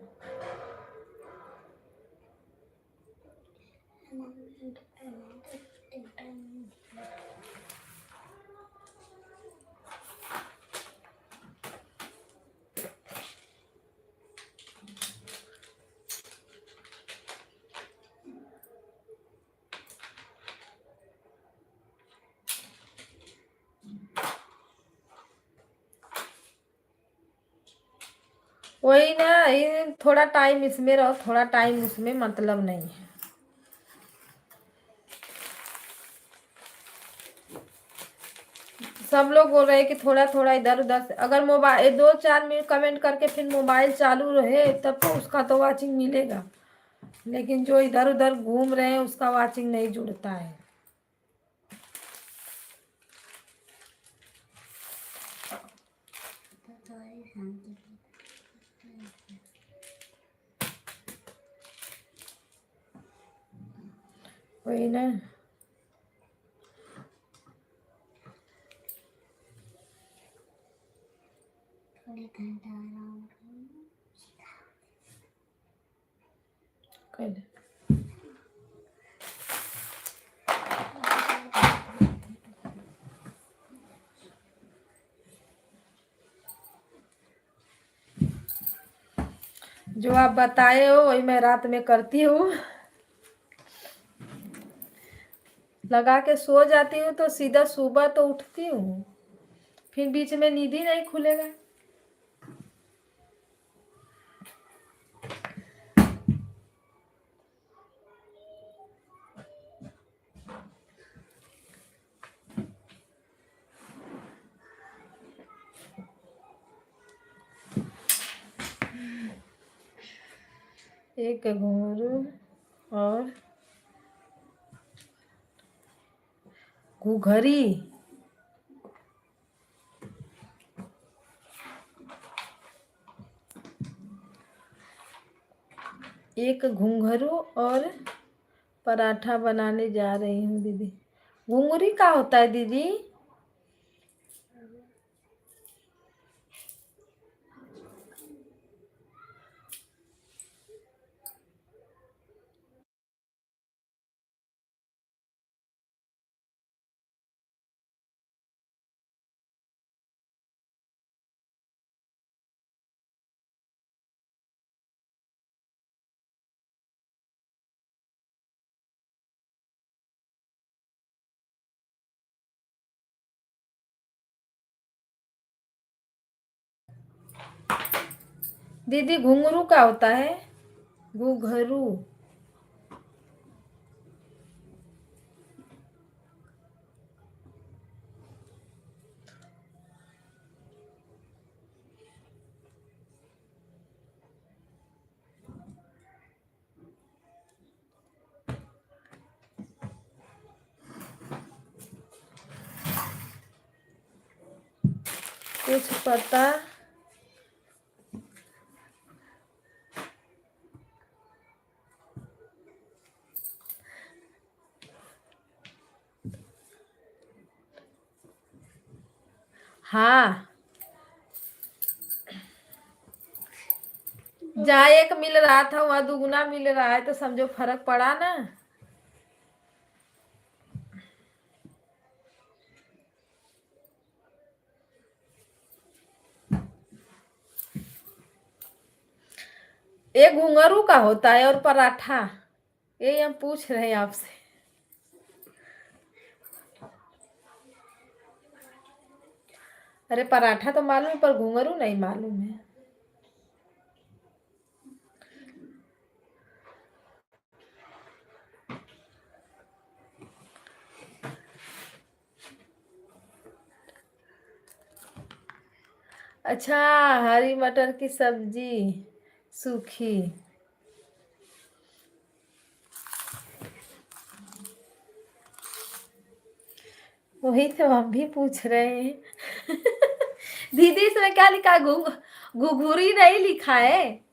वही ना, ये थोड़ा टाइम इसमें रहो, थोड़ा टाइम उसमें, मतलब नहीं है। सब लोग बोल रहे हैं कि थोड़ा थोड़ा इधर उधर से, अगर मोबाइल 2-4 मिनट कमेंट करके फिर मोबाइल चालू रहे तब तो उसका तो वाचिंग मिलेगा, लेकिन जो इधर उधर घूम रहे हैं उसका वाचिंग नहीं जुड़ता है। वही ना। कर जो आप बताए हो वही मैं रात में करती हूँ। लगा के सो जाती हूँ तो सीधा सुबह तो उठती हूँ, फिर बीच में नींद ही नहीं खुलेगा। एक घुंघरू और घुघरी। एक घुंघरू और पराठा बनाने जा रही हूँ दीदी। घुंघरी का होता है दीदी? दीदी घुंघरू का होता है? घुघरू। कुछ पता। हाँ, जहाँ एक मिल रहा था वहाँ दुगुना मिल रहा है, तो समझो फर्क पड़ा ना। एक घुंघरू का होता है और पराठा, यही हम पूछ रहे हैं आपसे। अरे पराठा तो मालूम है, पर घुंघरू नहीं मालूम है। अच्छा, हरी मटर की सब्जी सूखी। वही तो हम भी पूछ रहे हैं। दीदी इसमें क्या लिखा है? घुघुरी नहीं लिखा है।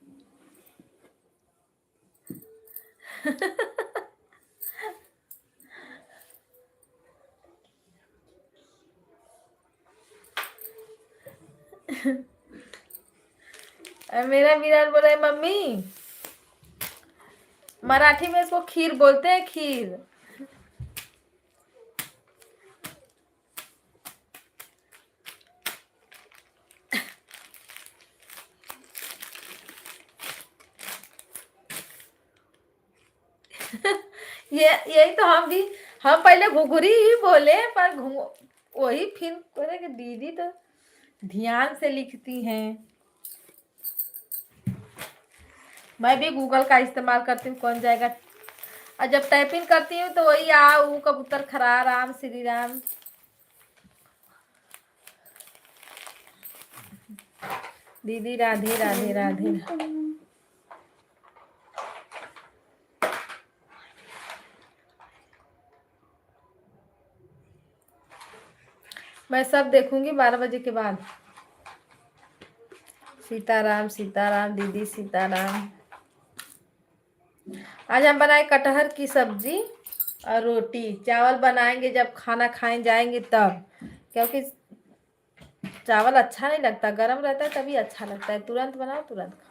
मेरा विराट बोल रहा है मम्मी, मराठी में इसको खीर बोलते हैं, खीर। ये यही तो हम पहले घुघुरी ही बोले, पर वही फिर बोले कि दीदी तो ध्यान से लिखती हैं। मैं भी गूगल का इस्तेमाल करती हूँ, कौन जाएगा। और जब टाइपिंग करती हूँ तो वही आ ऊ कबूतर खरा राम श्री राम। दीदी राधे राधे राधे। मैं सब देखूंगी 12 बजे के बाद। सीताराम सीताराम दीदी सीताराम। आज हम बनाए कटहर की सब्जी और रोटी। चावल बनाएंगे जब खाना खाए जाएंगे तब, क्योंकि चावल अच्छा नहीं लगता, गर्म रहता है तभी अच्छा लगता है। तुरंत बनाओ तुरंत खाओ।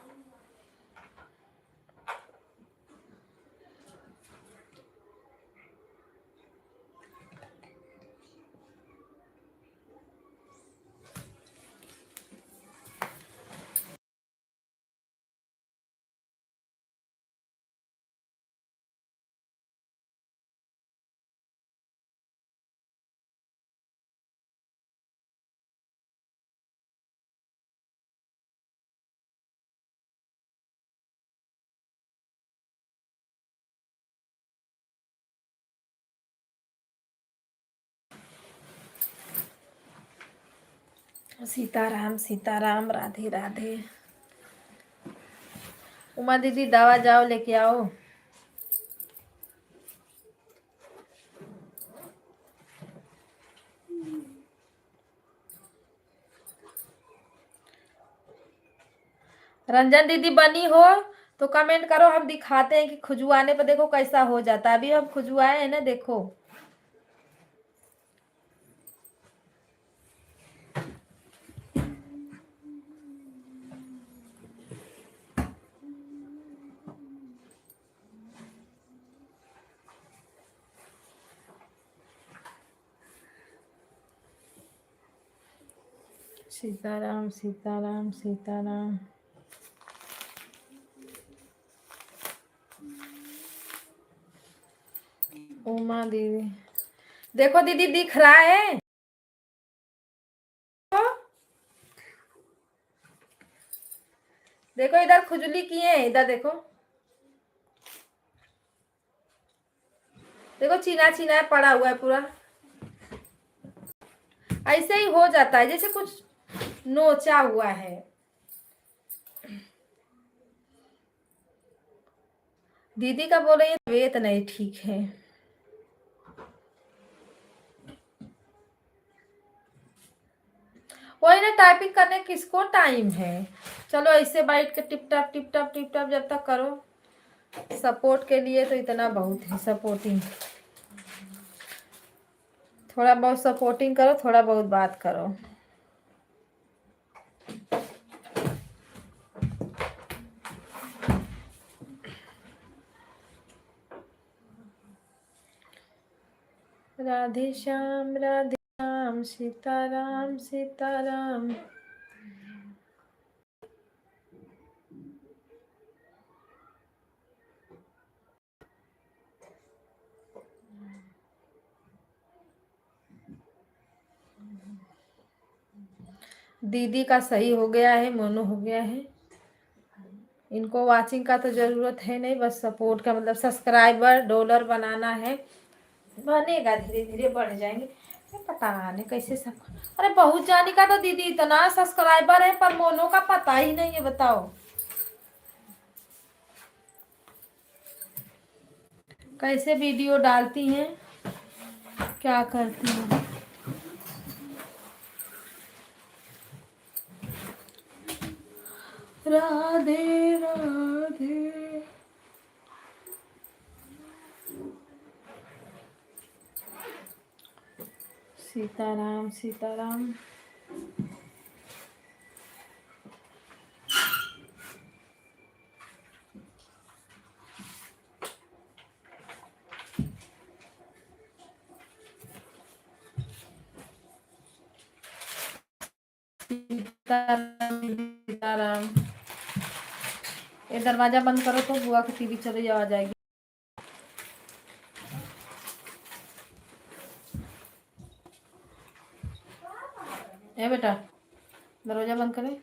सीताराम सीताराम राधे राधे। उमा दीदी दवा जाओ लेके आओ। रंजन दीदी बनी हो तो कमेंट करो, हम दिखाते हैं कि खुजवाने पर देखो कैसा हो जाता है। अभी हम खुजवाए हैं ना, देखो। सीताराम सीताराम सीताराम। उमा दीदी देखो, दीदी दिख रहा है। देखो इधर खुजली किए हैं, इधर देखो। देखो चीना चीना पड़ा हुआ है पूरा। ऐसे ही हो जाता है जैसे कुछ नोचा हुआ है। दीदी का बोले ये तबीयत नहीं ठीक है। वही ना टाइपिंग करने किसको टाइम है। चलो ऐसे बैठ के tip top tip top tip top जब तक करो। सपोर्ट के लिए तो इतना बहुत है सपोर्टिंग। थोड़ा बहुत सपोर्टिंग करो, थोड़ा बहुत बात करो। राधे श्याम सीताराम सीताराम। दीदी का सही हो गया है, मोनो हो गया है। इनको वाचिंग का तो ज़रूरत है नहीं, बस सपोर्ट का, मतलब सब्सक्राइबर डॉलर बनाना है। बनेगा, धीरे धीरे बढ़ जाएंगे। पता नहीं कैसे सब। अरे बहुत जाने का तो दीदी इतना सब्सक्राइबर है पर मोनो का पता ही नहीं है, बताओ कैसे वीडियो डालती हैं, क्या करती हैं। राधे राधे। सीताराम सीताराम। सीताराम सीताराम। ये दरवाजा बंद करो तो बुआ की टीवी चली आ जाएगी। ए बेटा, दरवाजा बंद करें।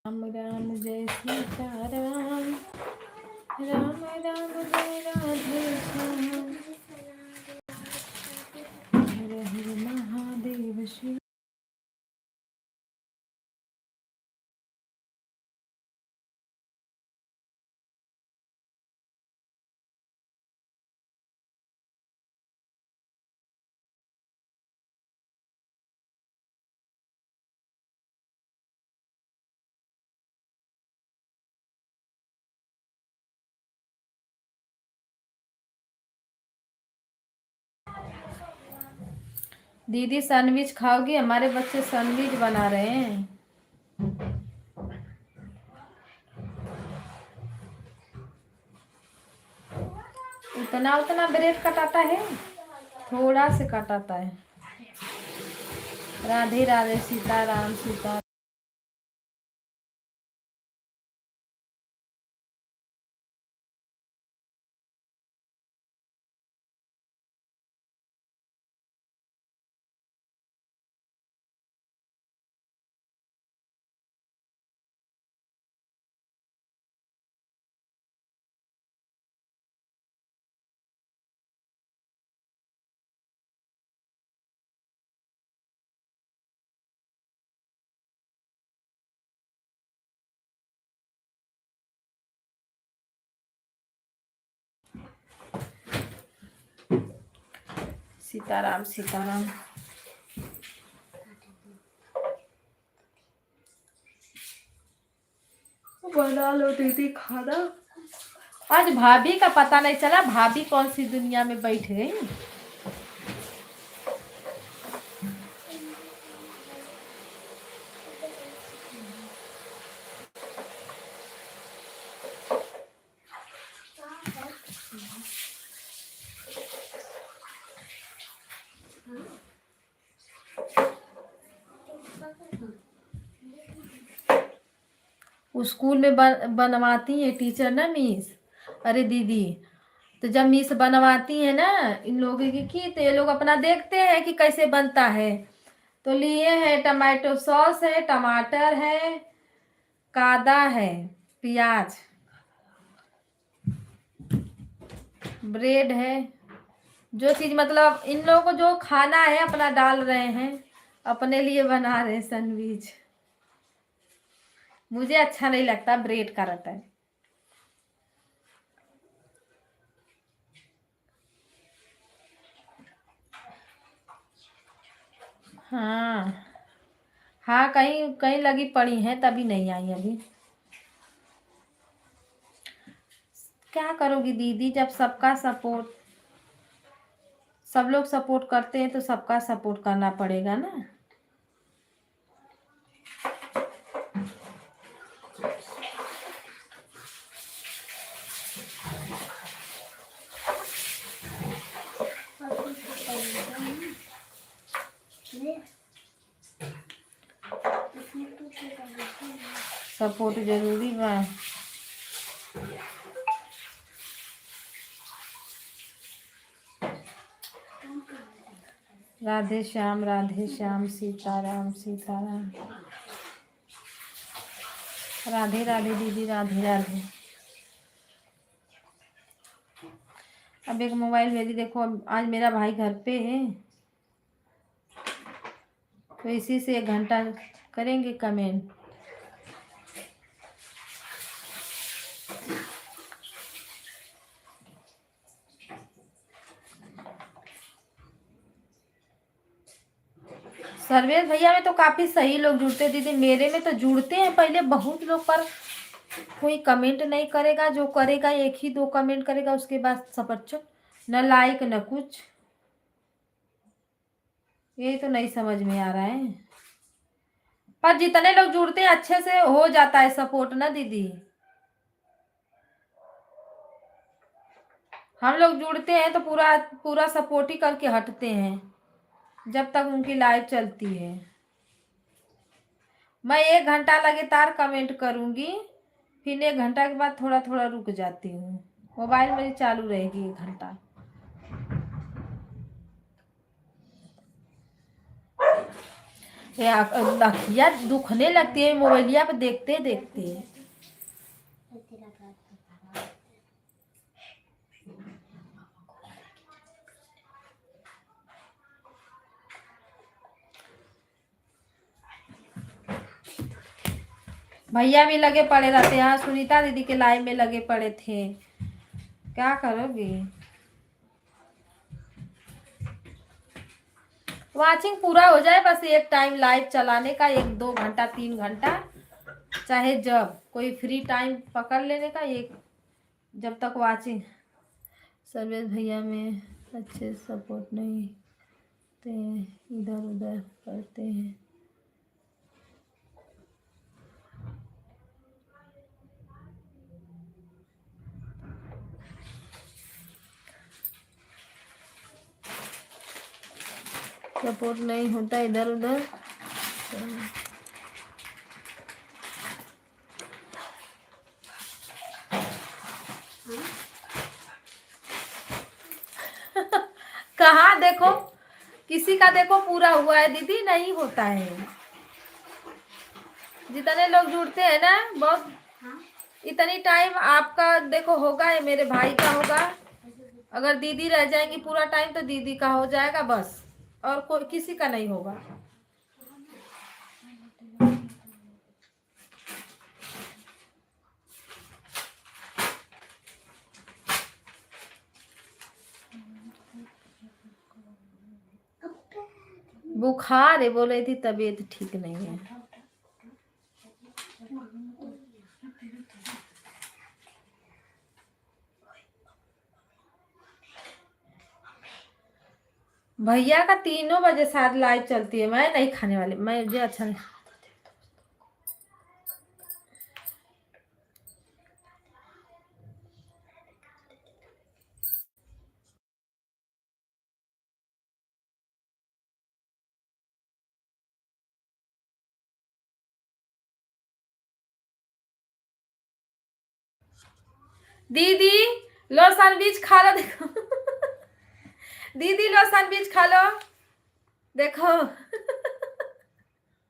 राम राम जय सीताराम। राम राम जय राधे श्याम। हर हर महादेव शिव। दीदी सैंडविच खाओगी? हमारे बच्चे सैंडविच बना रहे हैं। उतना उतना ब्रेड कटाता है, थोड़ा से कटाता है। राधे राधे सीताराम सीता। सीताराम सीताराम। बना लो दीदी खाना। आज भाभी का पता नहीं चला, भाभी कौन सी दुनिया में बैठ गई। स्कूल में बनवाती है टीचर ना मिस। अरे दीदी, तो जब मिस बनवाती है ना इन लोगों की तो ये लोग अपना देखते हैं कि कैसे बनता है। तो लिए हैं टमाटो सॉस है, टमाटर है, कादा है, प्याज, ब्रेड है, जो चीज मतलब इन लोगों को जो खाना है अपना डाल रहे हैं, अपने लिए बना रहे हैं सैंडविच। मुझे अच्छा नहीं लगता ब्रेड का रहता है। हाँ हाँ, कहीं कहीं लगी पड़ी हैं तभी नहीं आई अभी। क्या करोगी दीदी, जब सबका सपोर्ट, सब लोग सपोर्ट करते हैं तो सबका सपोर्ट करना पड़ेगा ना। सपोर्ट जरूरी बा। राधे श्याम, सीताराम सीताराम। राधे राधे दीदी, राधे राधे। अब एक मोबाइल भेजी, देखो आज मेरा भाई घर पे है तो इसी से 1 घंटा करेंगे कमेंट। सर्वेश भैया में तो काफी सही लोग जुड़ते हैं दीदी, मेरे में तो जुड़ते हैं पहले बहुत लोग, पर कोई कमेंट नहीं करेगा, जो करेगा 1 ही 2 कमेंट करेगा, उसके बाद सब बच्चों न लाइक न कुछ। ये तो नहीं समझ में आ रहा है, पर जितने लोग जुड़ते हैं अच्छे से हो जाता है सपोर्ट ना दीदी। हम लोग जुड़ते हैं तो पूरा पूरा सपोर्ट ही करके हटते हैं जब तक उनकी लाइव चलती है। मैं 1 घंटा लगातार कमेंट करूंगी, फिर 1 घंटा के बाद थोड़ा थोड़ा रुक जाती हूँ। मोबाइल मेरी चालू रहेगी 1 घंटा। लखिया दुखने लगती है मोबाइलिया पे देखते देखते। भैया भी लगे पड़े रहते हैं, सुनीता दीदी के लाइव में लगे पड़े थे, क्या करोगी। वाचिंग पूरा हो जाए बस, एक टाइम लाइव चलाने का, 1 2 घंटा 3 घंटा, चाहे जब कोई फ्री टाइम पकड़ लेने का, एक जब तक वाचिंग। सर्वेश भैया में अच्छे सपोर्ट नहीं ते इधर उधर करते हैं। सपोर्ट नहीं होता इधर उधर। कहाँ देखो, किसी का देखो पूरा हुआ है दीदी, नहीं होता है। जितने लोग जुड़ते हैं ना बहुत, इतनी टाइम आपका देखो होगा, ये मेरे भाई का होगा, अगर दीदी रह जाएंगी पूरा टाइम तो दीदी का हो जाएगा बस, और कोई किसी का नहीं होगा। बुखार है, बोल रही थी तबीयत ठीक नहीं है। भैया का 3 बजे शायद लाइव चलती है, मैं नहीं खाने वाली, मैं मुझे अच्छा नहीं। दीदी लो सैंडविच खा लो, देखो दीदी लो सैंडविच खा लो, देखो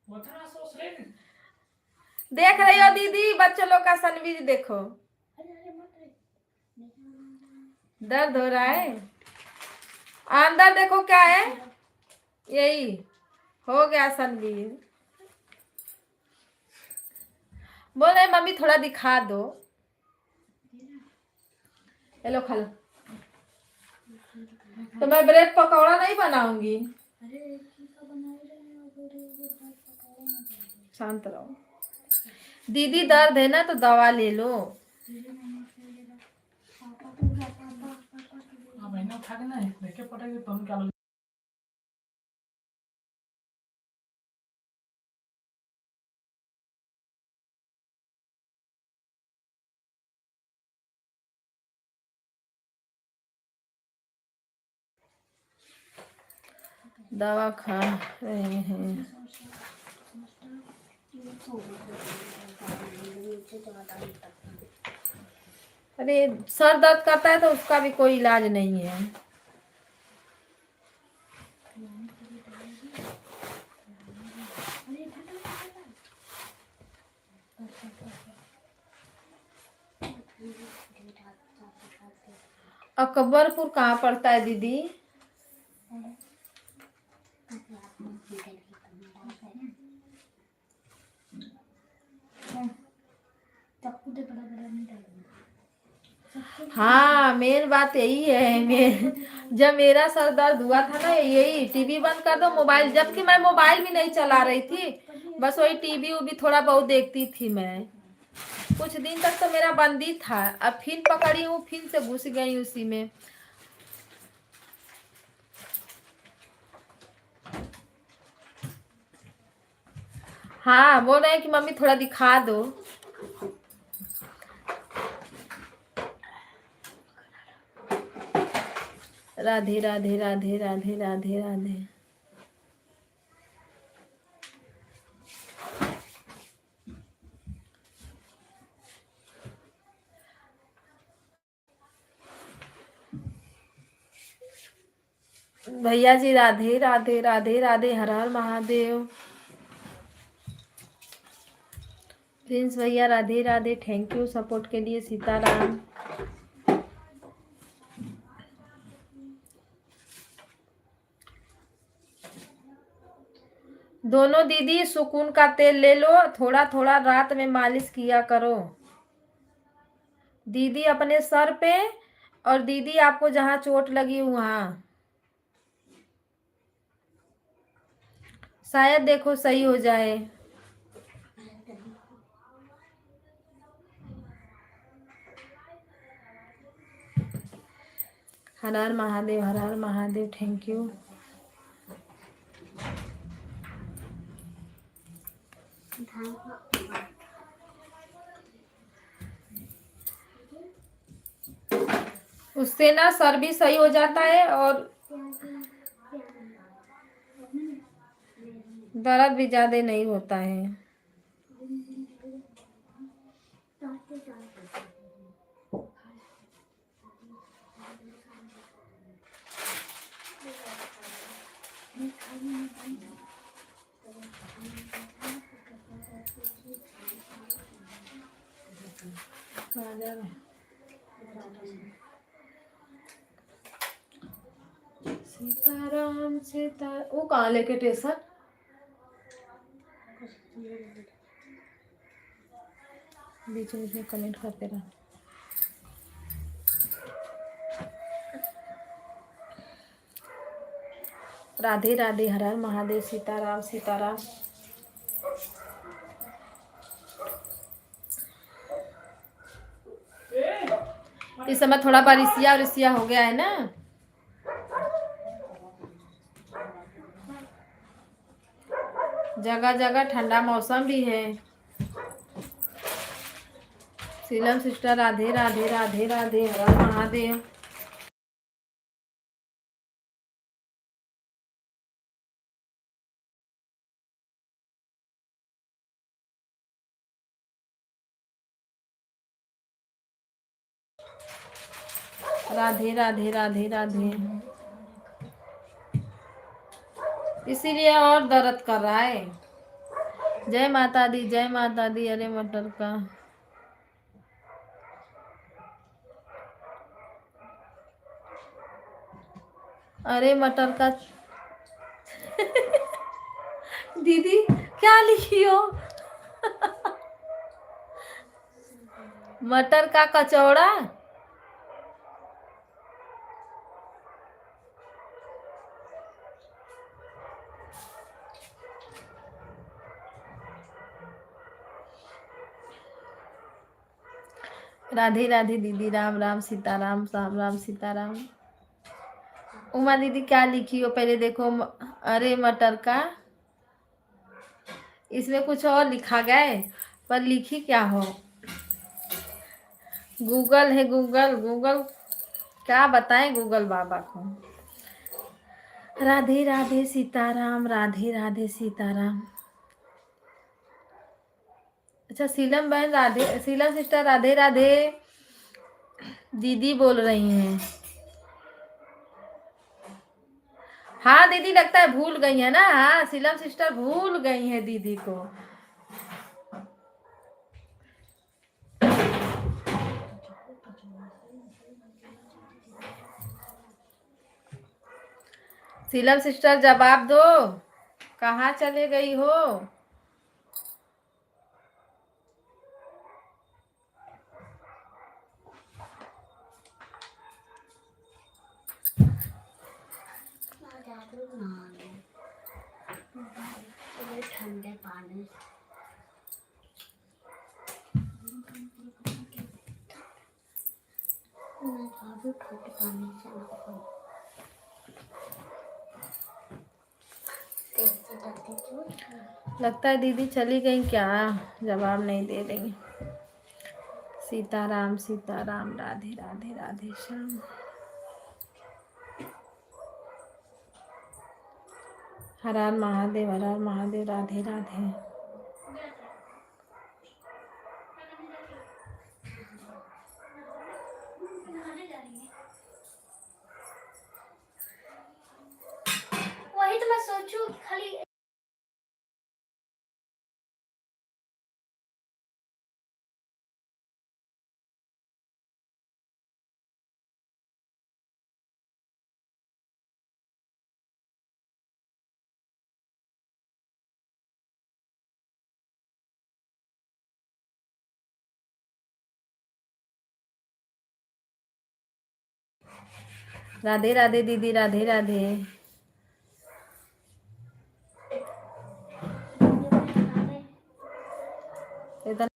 मथुरा सॉस ले। देख रही हो दीदी बच्चों लोग का सैंडविच देखो, दर्द हो रहा है। अंदर देखो क्या है, यही हो गया सैंडविच। बोल रहे मम्मी थोड़ा दिखा दो, हेलो खा लो। तो मैं ब्रेड पकौड़ा नहीं बनाऊंगी, शांत रहो। दीदी दर्द है ना तो दवा ले लो। हाँ महीना उठा के ना देखे पड़ेगा तुम क्या लोग। दवा खा रहे हैं। अरे सर दर्द करता है तो उसका भी कोई इलाज नहीं है। अकबरपुर कहाँ पड़ता है दीदी? हाँ मेन बात यही है। जब मेरा सर दर्द हुआ था ना, यही टीवी बंद कर दो मोबाइल, जबकि मैं मोबाइल भी नहीं चला रही थी, बस वही टीवी भी थोड़ा बहुत देखती थी मैं। कुछ दिन तक तो मेरा बंद ही था, अब फिर पकड़ी हूँ, फिर से घुस गई उसी में। हाँ बोल रहे हैं कि मम्मी थोड़ा दिखा दो। राधे राधे राधे राधे राधे राधे। भैया जी राधे राधे राधे राधे, हर हर महादेव। प्रिंस भैया Radhe Radhe, thank you support के लिए, सीताराम। दोनों दीदी सुकून का तेल ले लो, थोड़ा थोड़ा रात में मालिश किया करो। दीदी अपने सर पे, और दीदी आपको जहां चोट लगी वहां, शायद देखो सही हो जाए। हर हर महादेव, हर हर महादेव, थैंक यू। उससे ना सर भी सही हो जाता है और दर्द भी ज्यादा नहीं होता है। सीताराम सीता, वो कहाँ लेके टेशन? बीच बीच में कमेंट करते रहो। राधे राधे, हर हर महादेव, सीताराम सीताराम। इस समय थोड़ा बारिशिया उरिशिया हो गया है ना, जगह जगह ठंडा मौसम भी है। सीलम सिस्टर राधे राधे राधे राधे, हर हर महादेव। राधे राधे राधे राधे। इसीलिए और दर्द कर रहा है। जय माता दी, जय माता दी। अरे मटर का अरे मटर का दीदी क्या लिखी हो? मटर का कचौड़ा। राधे राधे दीदी, राम राम सीताराम, राम राम सीताराम। उमा दीदी क्या लिखी हो पहले देखो। अरे मटर का, इसमें कुछ और लिखा गया है, पर लिखी क्या हो? गूगल है, गूगल गूगल क्या बताएं गूगल बाबा को। राधे राधे सीताराम, राधे राधे सीताराम। अच्छा सीलम बहन राधे, सीलम सिस्टर राधे राधे दीदी बोल रही हैं। हाँ दीदी लगता है भूल गई है ना। हाँ सीलम सिस्टर भूल गई है दीदी को। सीलम सिस्टर जवाब दो, कहाँ चले गई हो? ठंडे पानी लगता है दीदी चली गई क्या, जवाब नहीं दे रही। सीताराम सीताराम, राधे राधे राधे श्याम। हर हर महादेव, हर हर महादेव, राधे राधे। वही तो मैं सोचूं खाली राधे राधे दीदी, राधे राधे। इतना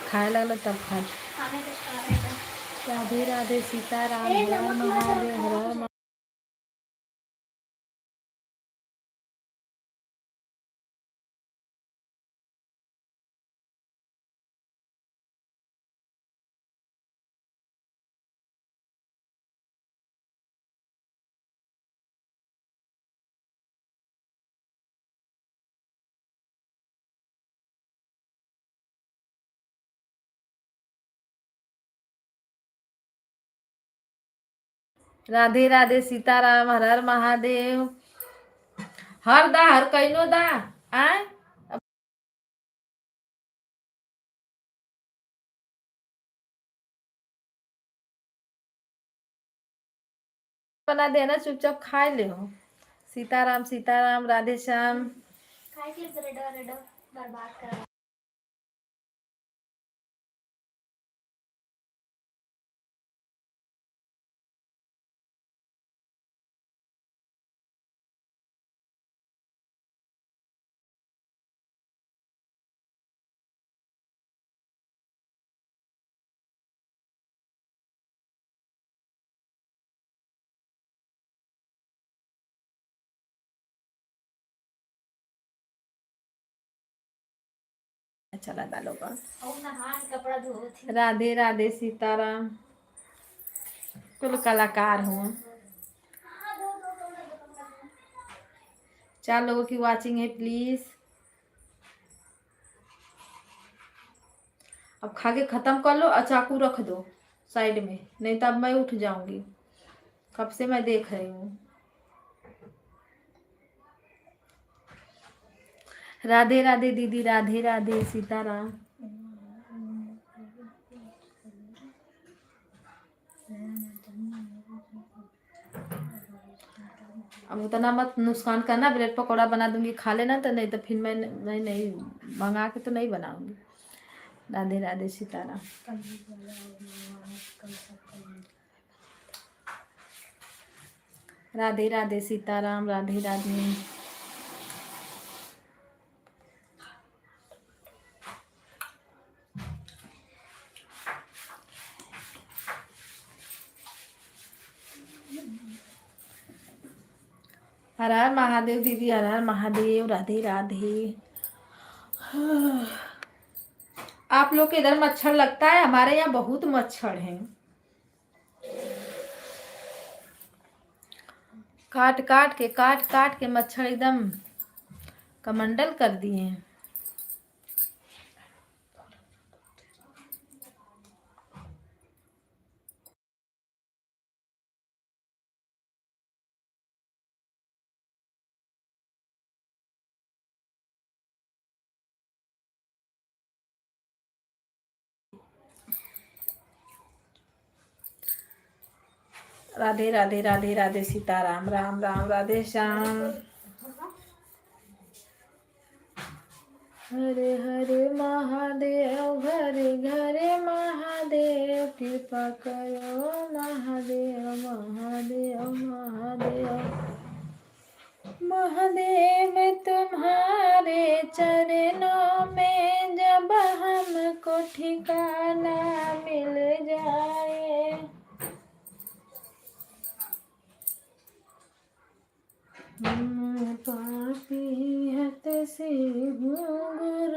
खाए लगल तब खा। खाने के स्टार्ट राधे राधे सीताराम, ए हर हर नमक ला महादेव, हर हर राधे राधे सीताराम, हर हर महादेव। हर दा हर कैनो दा आए बना देना, चुपचाप खाए ले हो। सीताराम सीताराम, राधे श्याम। खाए के ब्रेड बर्बाद करा चला डालोगा। और नहा के कपड़ा धो थी। राधे राधे सीताराम। कुल कलाकार हूँ। 4 लोगों की वाचिंग है प्लीज। अब खा के खत्म कर लो और चाकू रख दो साइड में, नहीं तो अब मैं उठ जाऊंगी। कब से मैं देख रही हूँ। राधे राधे दीदी, राधे राधे सीताराम। अब उतना मत नुकसान करना, ब्रेड पकौड़ा बना दूंगी खा लेना, तो नहीं तो फिर मैं नहीं मंगा के तो नहीं बनाऊंगी। राधे राधे सीताराम। राधे राधे सीताराम, राधे राधे। हर हर महादेव दीदी, हर हर महादेव, राधे राधे। आप लोग के इधर मच्छर लगता है? हमारे यहाँ बहुत मच्छर हैं। काट काट के मच्छर एकदम कमंडल कर दिए हैं। राधे राधे राधे राधे सीताराम, राम राम राधे श्याम। हरे हरे महादेव, घरे घरे महादेव, कृपा करो महादेव महादेव महादेव। महादेव तुम्हारे चरणों में जब हमको ठिकाना मिल जाए, पापी हत से गुरुवर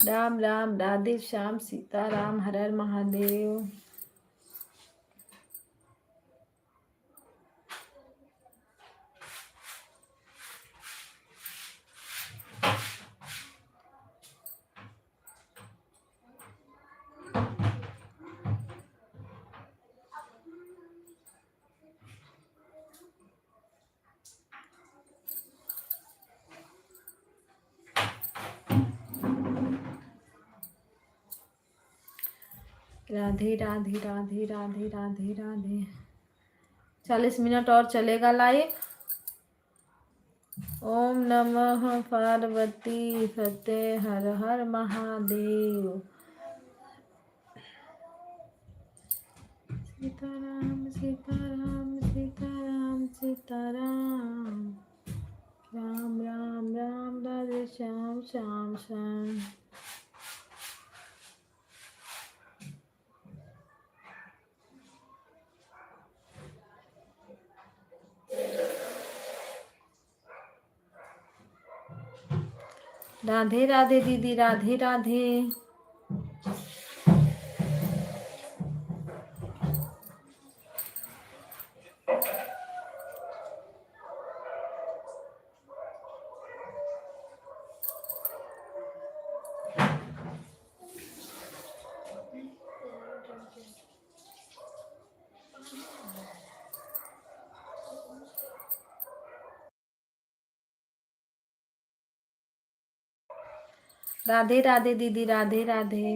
राम राम राधे श्याम सीताराम, हर हर महादेव। राधे राधे राधे राधे राधे राधे। 40 मिनट और चलेगा लाइव। ओम नमः पार्वती फतेह, हर हर महादेव। सीताराम सीताराम सीताराम सीताराम, राम राम राम राधे श्याम श्याम श्याम। राधे राधे दीदी, राधे राधे। राधे राधे दीदी, राधे राधे।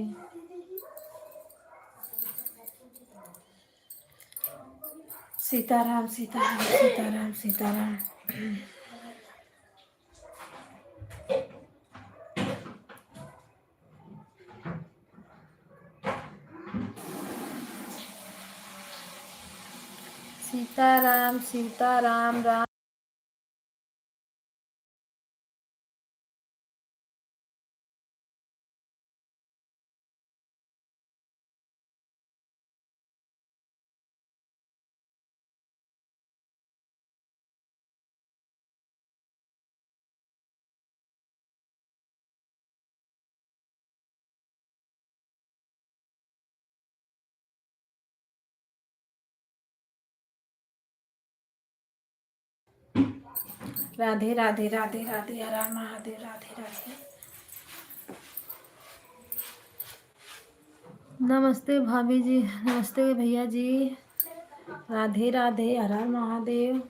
सीताराम सीताराम सीताराम सीताराम। सीताराम सीताराम राम। राधे राधे राधे राधे, हर हर महादेव, राधे राधे। नमस्ते भाभी जी, नमस्ते भैया जी, राधे राधे, हर हर महादेव।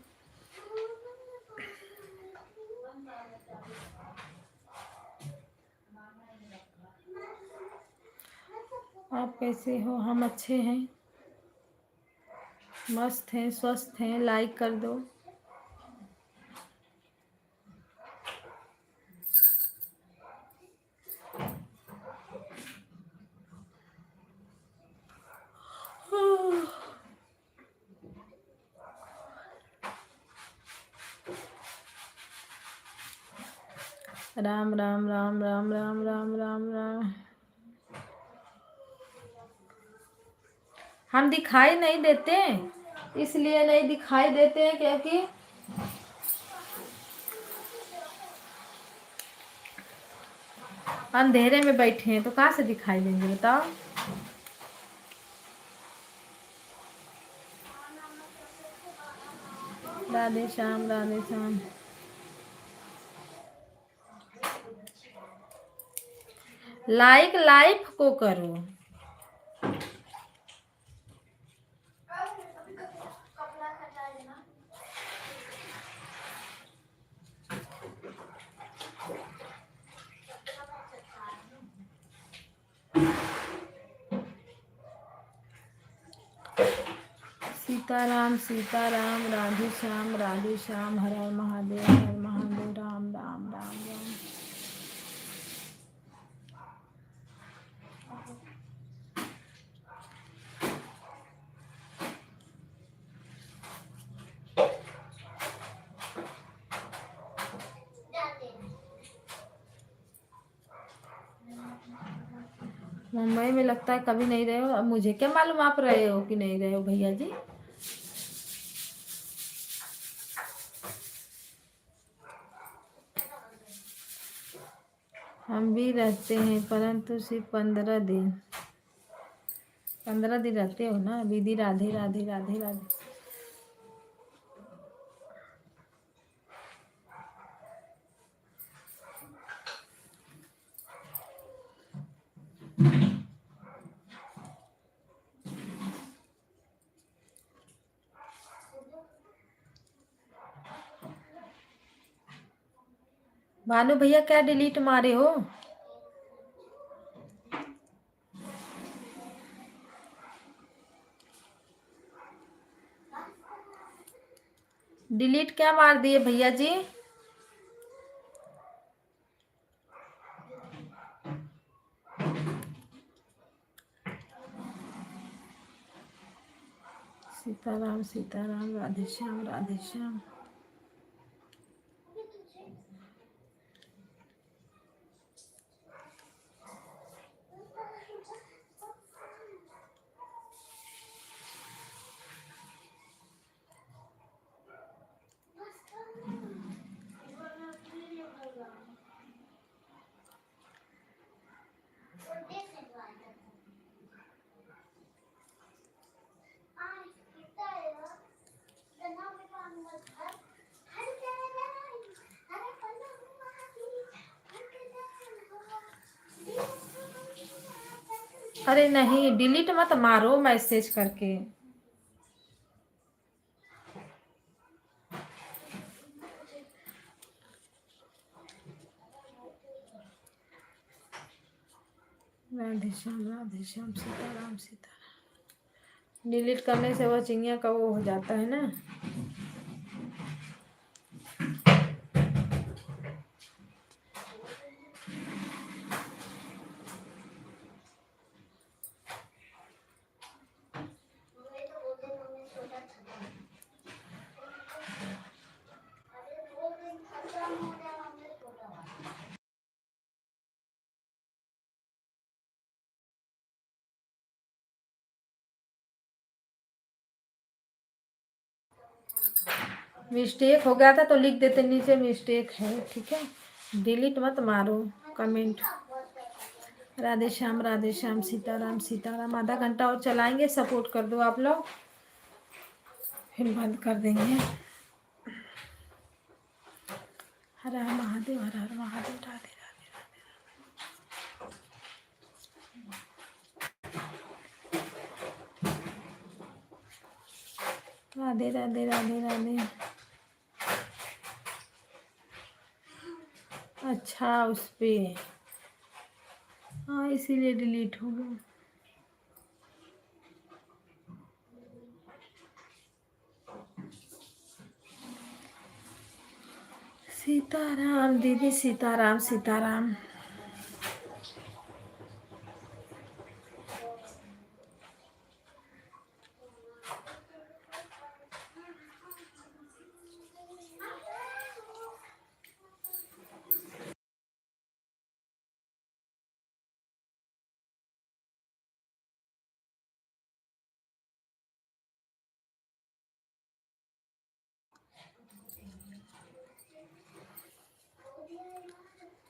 आप कैसे हो? हम अच्छे हैं, मस्त हैं, स्वस्थ हैं। लाइक कर दो। राम राम राम राम राम राम राम राम। हम दिखाई नहीं देते, इसलिए नहीं दिखाई देते हैं क्योंकि अंधेरे में बैठे हैं, तो कहाँ से दिखाई देंगे बताओ। राधे श्याम, राधे श्याम। लाइक लाइफ को करो। सीताराम सीताराम, राधे श्याम, राधे श्याम, हर हर महादेव, हर महादेव, राम राम राम राम। मुंबई में लगता है कभी नहीं रहे हो। अब मुझे क्या मालूम आप रहे हो कि नहीं रहे हो भैया जी। हम भी रहते हैं, परंतु सिर्फ 15 दिन। 15 दिन रहते हो ना दीदी। राधे राधे राधे राधे। भानु भैया क्या डिलीट मारे हो? डिलीट क्या मार दिए भैया जी? सीताराम सीताराम, राधे श्याम, राधे श्याम। अरे नहीं, डिलीट मत मारो मैसेज करके। राधे श्याम, सीताराम सीताराम। डिलीट करने से वो चिंगिया का वो हो जाता है ना। मिस्टेक हो गया था तो लिख देते नीचे मिस्टेक है, ठीक है। डिलीट मत मारो कमेंट। राधे श्याम, सीताराम सीताराम। आधा घंटा और चलाएंगे, सपोर्ट कर दो आप लोग, फिर बंद कर देंगे। हर हर महादेव, हर हर महादेव, राधे राधे राधे राधे राधे। अच्छा उस पे, हाँ इसीलिए डिलीट हो गया। सीताराम दीदी, सीताराम सीताराम।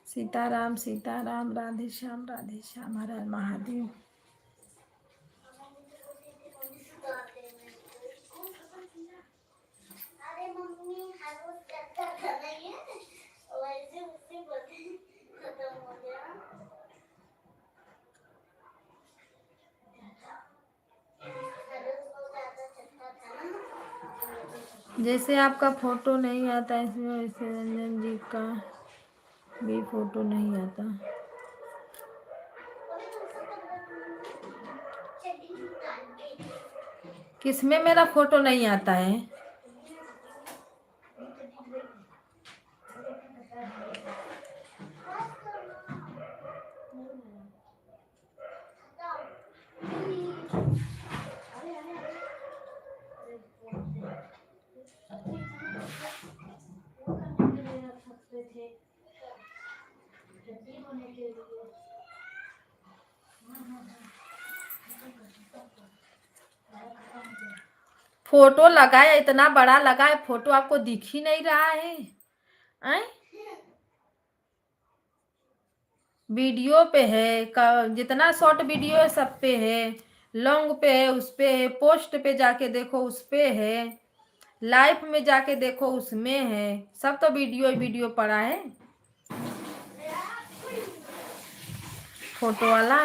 सीताराम सीताराम, राधे श्याम हर हर महादेव। अरे मम्मी हर रोज चक्कर कर रही है वैसे उससे बोलते खत्म हो गया। हर रोज बहुत ज्यादा चक्कर था ना। जैसे आपका फोटो नहीं आता इसमें, वैसे रंजन जी का भी फोटो नहीं आता। किसमें मेरा फोटो नहीं आता है? फोटो लगाया, इतना बड़ा लगा है, फोटो आपको दिख ही नहीं रहा है। वीडियो पे है, जितना शॉर्ट वीडियो है सब पे है, लॉन्ग पे है उस पे है, पोस्ट पे जाके देखो उस पे है, लाइव में जाके देखो उसमें है, सब तो वीडियो पड़ा है फोटो वाला।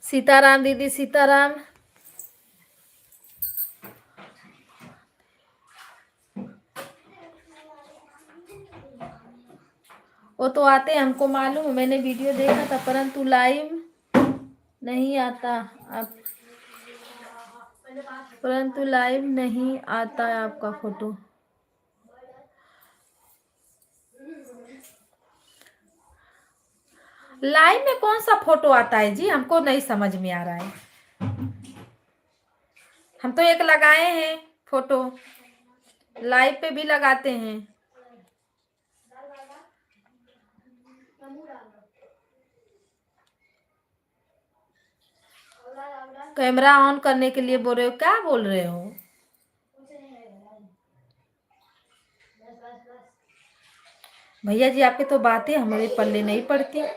सीताराम दीदी, सीताराम। वो तो आते हमको मालूम है, मैंने वीडियो देखा था, परंतु लाइव नहीं आता आप, परंतु लाइव नहीं आता है आपका फोटो। लाइव में कौन सा फोटो आता है जी? हमको नहीं समझ में आ रहा है। हम तो एक लगाए हैं फोटो, लाइव पे भी लगाते हैं। कैमरा ऑन करने के लिए बोल रहे हो? क्या बोल रहे हो? भैया जी आपकी तो बातें हमारे पल्ले नहीं पड़ती।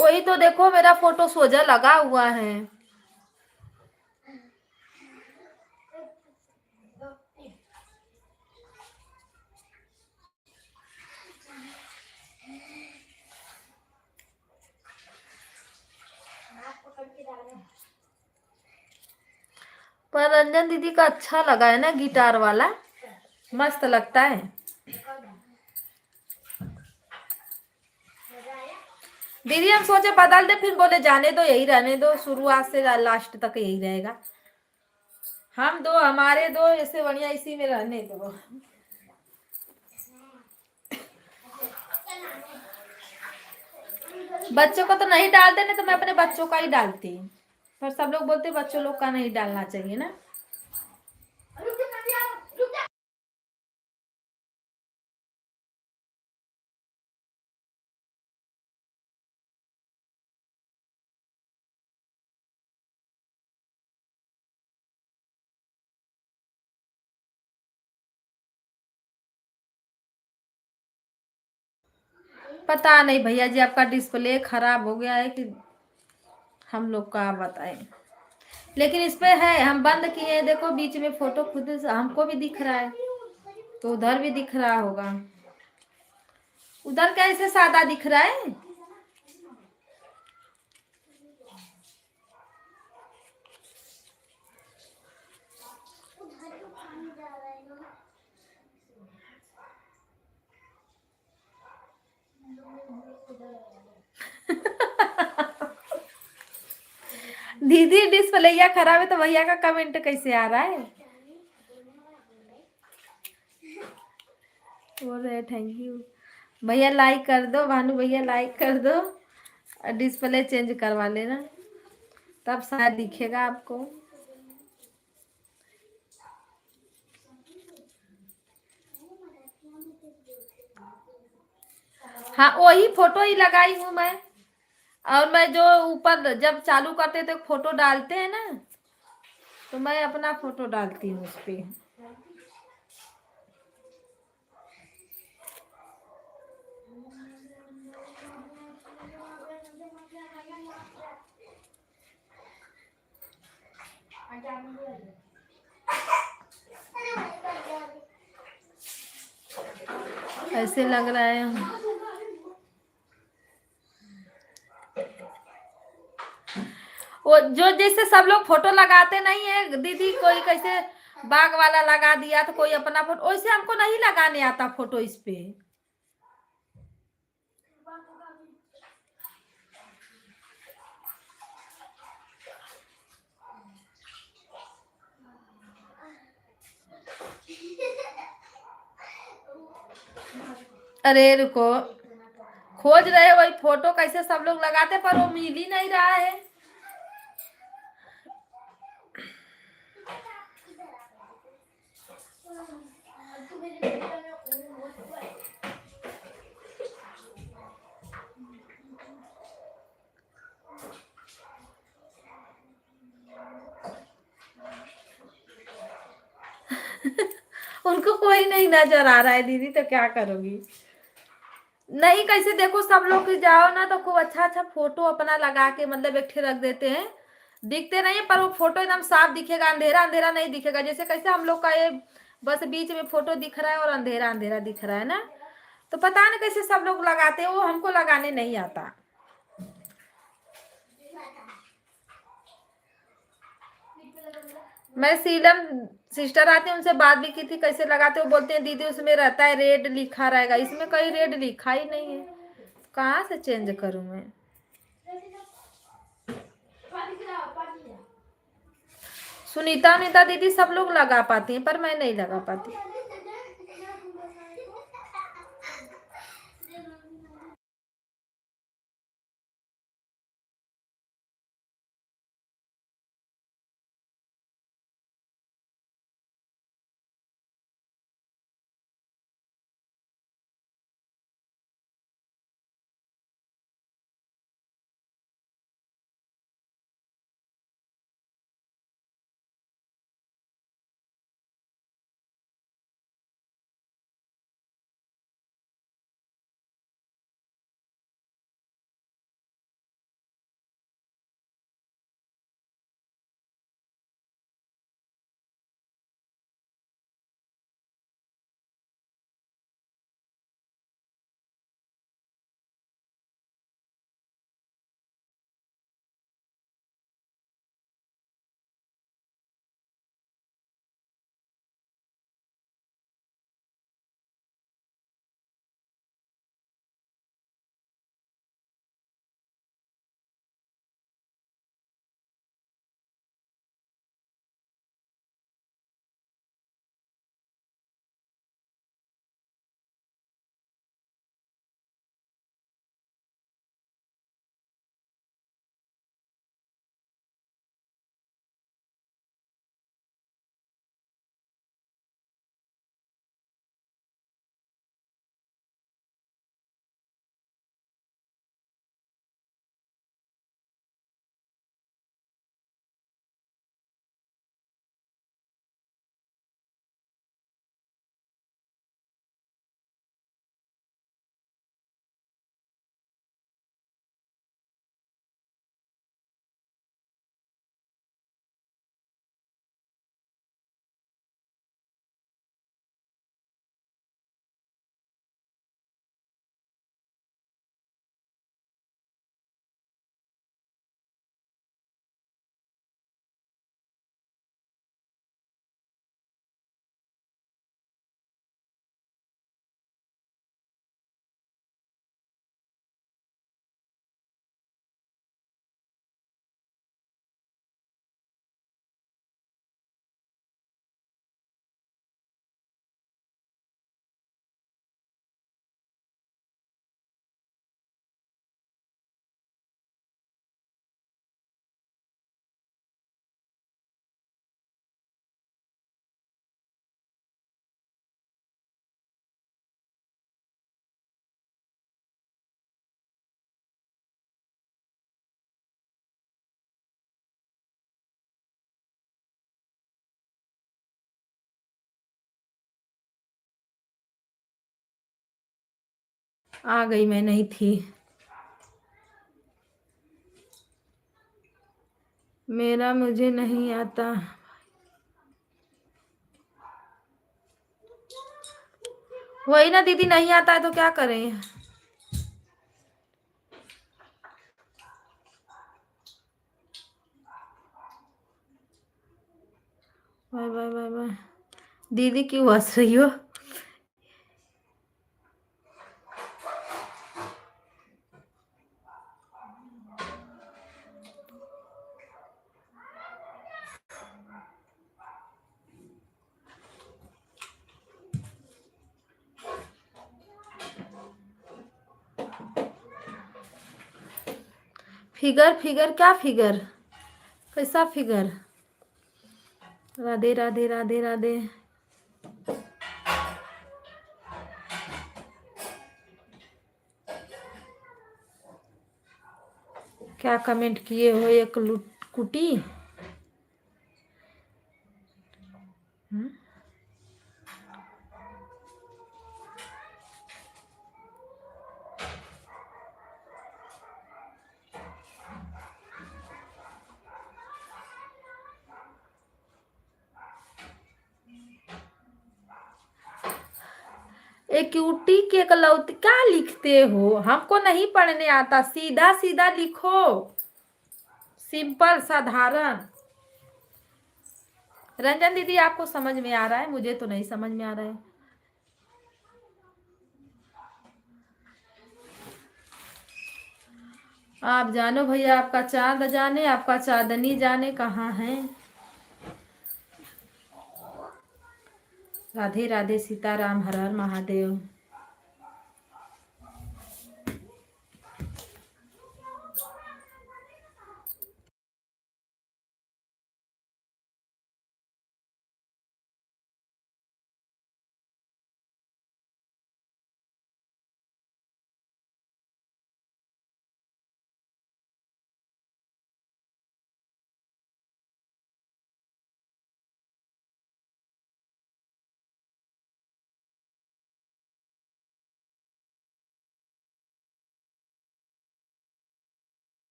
वही तो देखो, मेरा फोटो सोजा लगा हुआ है। पर रंजन दीदी का अच्छा लगा है ना, गिटार वाला मस्त लगता है। दीदी हम सोचे बदल दे, फिर बोले जाने दो, यही रहने दो, शुरुआत से लास्ट तक यही रहेगा। हम दो, हमारे दो, इससे बढ़िया इसी में रहने दो। बच्चों को तो नहीं डालते, नहीं तो मैं अपने बच्चों का ही डालती, पर सब लोग बोलते बच्चों लोग का नहीं डालना चाहिए ना। पता नहीं भैया जी, आपका डिस्प्ले खराब हो गया है कि हम लोग का बताएं। लेकिन इस पे है, हम बंद किए हैं, देखो बीच में फोटो खुद से हमको भी दिख रहा है, तो उधर भी दिख रहा होगा। उधर कैसे सादा दिख रहा है? उधर तो पानी जा रहा है ना। दीदी डिस्प्ले खराब है तो भैया का कमेंट कैसे आ रहा है? बोल रहे थैंक यू भैया, लाइक कर दो, भानु भैया लाइक कर दो, डिस्प्ले चेंज करवा लेना, तब शायद दिखेगा आपको। हाँ वही फोटो ही लगाई हूँ मैं, और मैं जो ऊपर जब चालू करते तो फोटो डालते हैं ना, तो मैं अपना फोटो डालती हूँ उस पे। ऐसे लग रहा है। वो जो जैसे सब लोग फोटो लगाते नहीं है दीदी, कोई कैसे बाग वाला लगा दिया तो कोई अपना फोटो, वैसे हमको नहीं लगाने आता फोटो इस पे। अरे रुको, खोज रहे वही फोटो कैसे सब लोग लगाते, पर वो मिल ही नहीं रहा है। उनको कोई नहीं नजर आ रहा है दीदी, तो क्या करोगी? नहीं कैसे देखो, सब लोग जाओ ना तो खूब अच्छा अच्छा फोटो अपना लगा के मतलब एक रख देते हैं, दिखते नहीं है, पर वो फोटो एकदम साफ दिखेगा, अंधेरा अंधेरा नहीं दिखेगा। जैसे कैसे हम लोग का ये बस बीच में फोटो दिख रहा है और अंधेरा अंधेरा दिख रहा है ना, तो पता नहीं कैसे सब लोग लगाते हैं, वो हमको लगाने नहीं आता। मैं सीलम सिस्टर आती है, उनसे बात भी की थी कैसे लगाते, वो बोलते हैं दीदी उसमें रहता है रेड लिखा रहेगा, इसमें कहीं रेड लिखा ही नहीं है, कहाँ से चेंज करूं मैं? सुनीता उनीता दीदी सब लोग लगा पाती हैं, पर मैं नहीं लगा पाती। आ गई, मैं नहीं थी। मेरा मुझे नहीं आता। वही ना दीदी, नहीं आता है तो क्या करें। Bye bye bye bye. दीदी क्यों हंस रही हो? फिगर फिगर क्या फिगर? कैसा फिगर? राधे राधे राधे राधे। क्या कमेंट किए हो एक कुटी? एक क्यूटी के कलौती क्या लिखते हो? हमको नहीं पढ़ने आता, सीधा सीधा लिखो, सिंपल साधारण। रंजन दीदी आपको समझ में आ रहा है, मुझे तो नहीं समझ में आ रहा है। आप जानो भैया, आपका चांद जाने, आपका चांदनी जाने कहाँ है। राधे राधे, सीताराम, हर हर महादेव।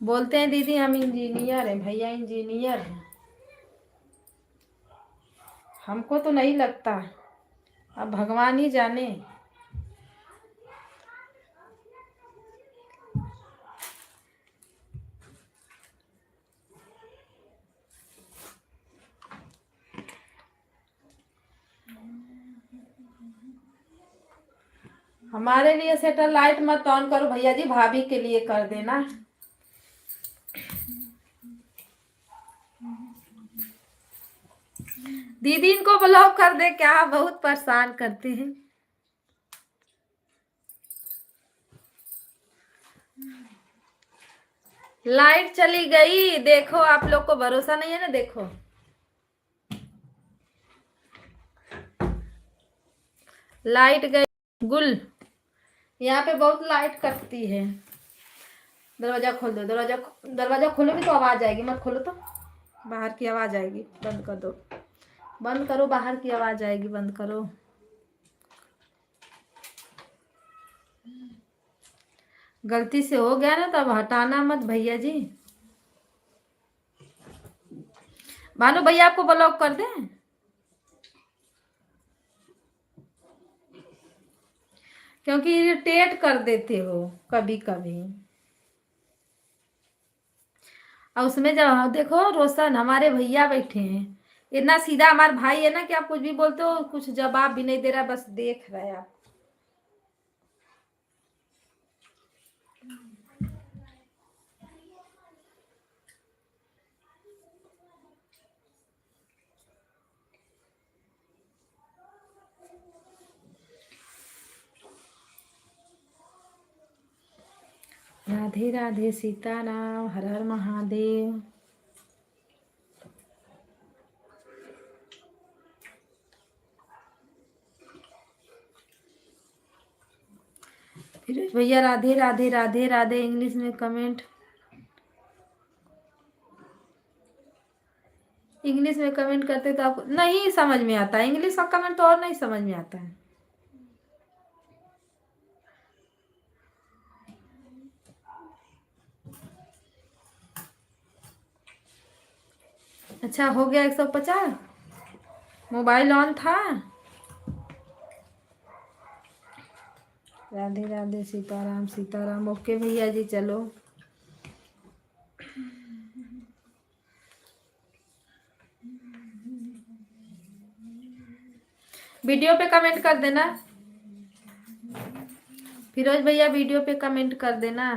बोलते हैं दीदी हम इंजीनियर हैं, भैया इंजीनियर हैं। हमको तो नहीं लगता, अब भगवान ही जाने। हमारे लिए सैटेलाइट मत ऑन करो भैया जी, भाभी के लिए कर देना। दीदी इनको ब्लॉक कर दे क्या, बहुत परेशान करते हैं। लाइट चली गई, देखो आप लोग को भरोसा नहीं है ना, देखो लाइट गई गुल। यहाँ पे बहुत लाइट कटती है। दरवाजा खोल दो, दरवाजा खोलोगे तो आवाज आएगी, मत खोलो तो बाहर की आवाज आएगी, बंद कर दो, बंद करो, बाहर की आवाज आएगी, बंद करो। गलती से हो गया ना तब हटाना मत भैया जी। भानु भैया आपको ब्लॉक कर दें, क्योंकि इरिटेट कर देते हो कभी कभी। और उसमें जब देखो रोशन हमारे भैया बैठे हैं, इतना सीधा हमारा भाई है ना कि आप कुछ भी बोलते हो कुछ जवाब भी नहीं दे रहा, बस देख रहे हैं आप। राधे राधे, सीताराम, हर हर महादेव। फिरोज भैया राधे राधे राधे राधे। इंग्लिश में कमेंट, इंग्लिश में कमेंट करते तो आपको नहीं समझ में आता। इंग्लिश का कमेंट तो और नहीं समझ में आता है। अच्छा हो गया 150। मोबाइल ऑन था। राधे राधे सीताराम सीताराम। ओके भैया जी चलो। वीडियो पे कमेंट कर देना फिरोज भैया, वीडियो पे कमेंट कर देना।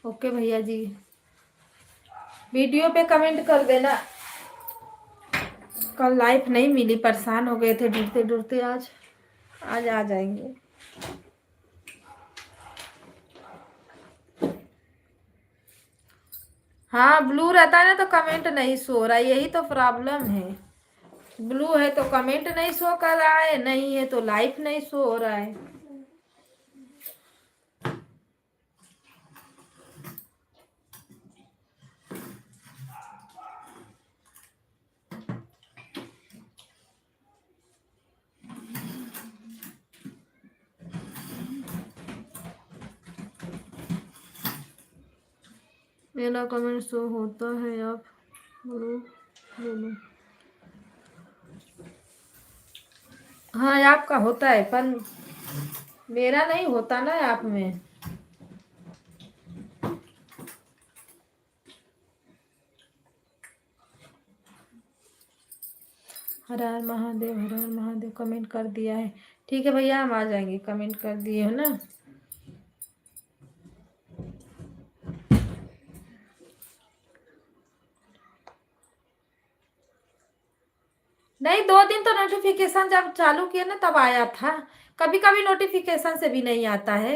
ओके भैया जी, वीडियो पे कमेंट कर देना। कल लाइफ नहीं मिली, परेशान हो गए थे ढूंढते ढूंढते। आज आज आ जाएंगे। हाँ ब्लू रहता है ना तो कमेंट नहीं सो रहा है, यही तो प्रॉब्लम है। ब्लू है तो कमेंट नहीं शो कर रहा है, नहीं है तो लाइफ नहीं शो हो रहा है। मेरा कमेंट शो होता है, आप बोलो बोलो। हाँ आपका होता है पर मेरा नहीं होता ना आप में। हर हर महादेव, हर हर महादेव कमेंट कर दिया है। ठीक है भैया हम आ जाएंगे, कमेंट कर दिए हो ना। नहीं 2 दिन तो नोटिफिकेशन जब चालू किया ना तब आया था। कभी कभी नोटिफिकेशन से भी नहीं आता है।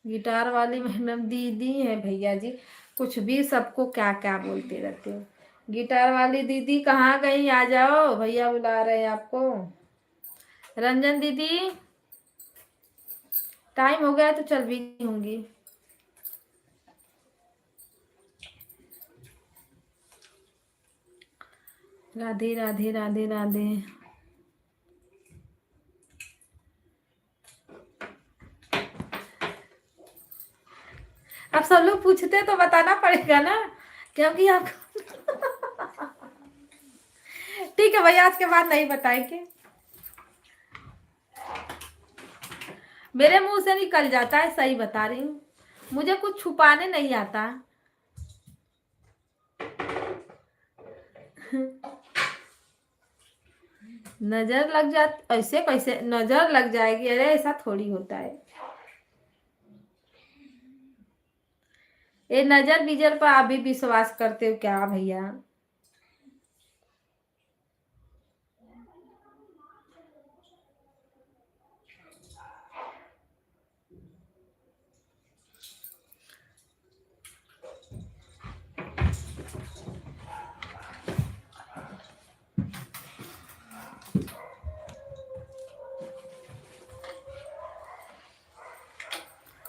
गिटार वाली मैडम दीदी है भैया जी, कुछ भी सबको क्या क्या बोलते रहते हो। गिटार वाली दीदी कहाँ गई, आ जाओ भैया बुला रहे हैं आपको। रंजन दीदी टाइम हो गया तो चल भी होंगी। राधे राधे राधे राधे। अब सब लोग पूछते तो बताना पड़ेगा ना, क्योंकि आप ठीक है भैया आज के बाद नहीं बताएंगे। मेरे मुंह से निकल जाता है, सही बता रही हूँ। मुझे कुछ छुपाने नहीं आता। नजर लग जा, ऐसे कैसे नजर लग जाएगी? अरे ऐसा थोड़ी होता है। ये नजर बिजर पर आप भी विश्वास करते हो क्या भैया?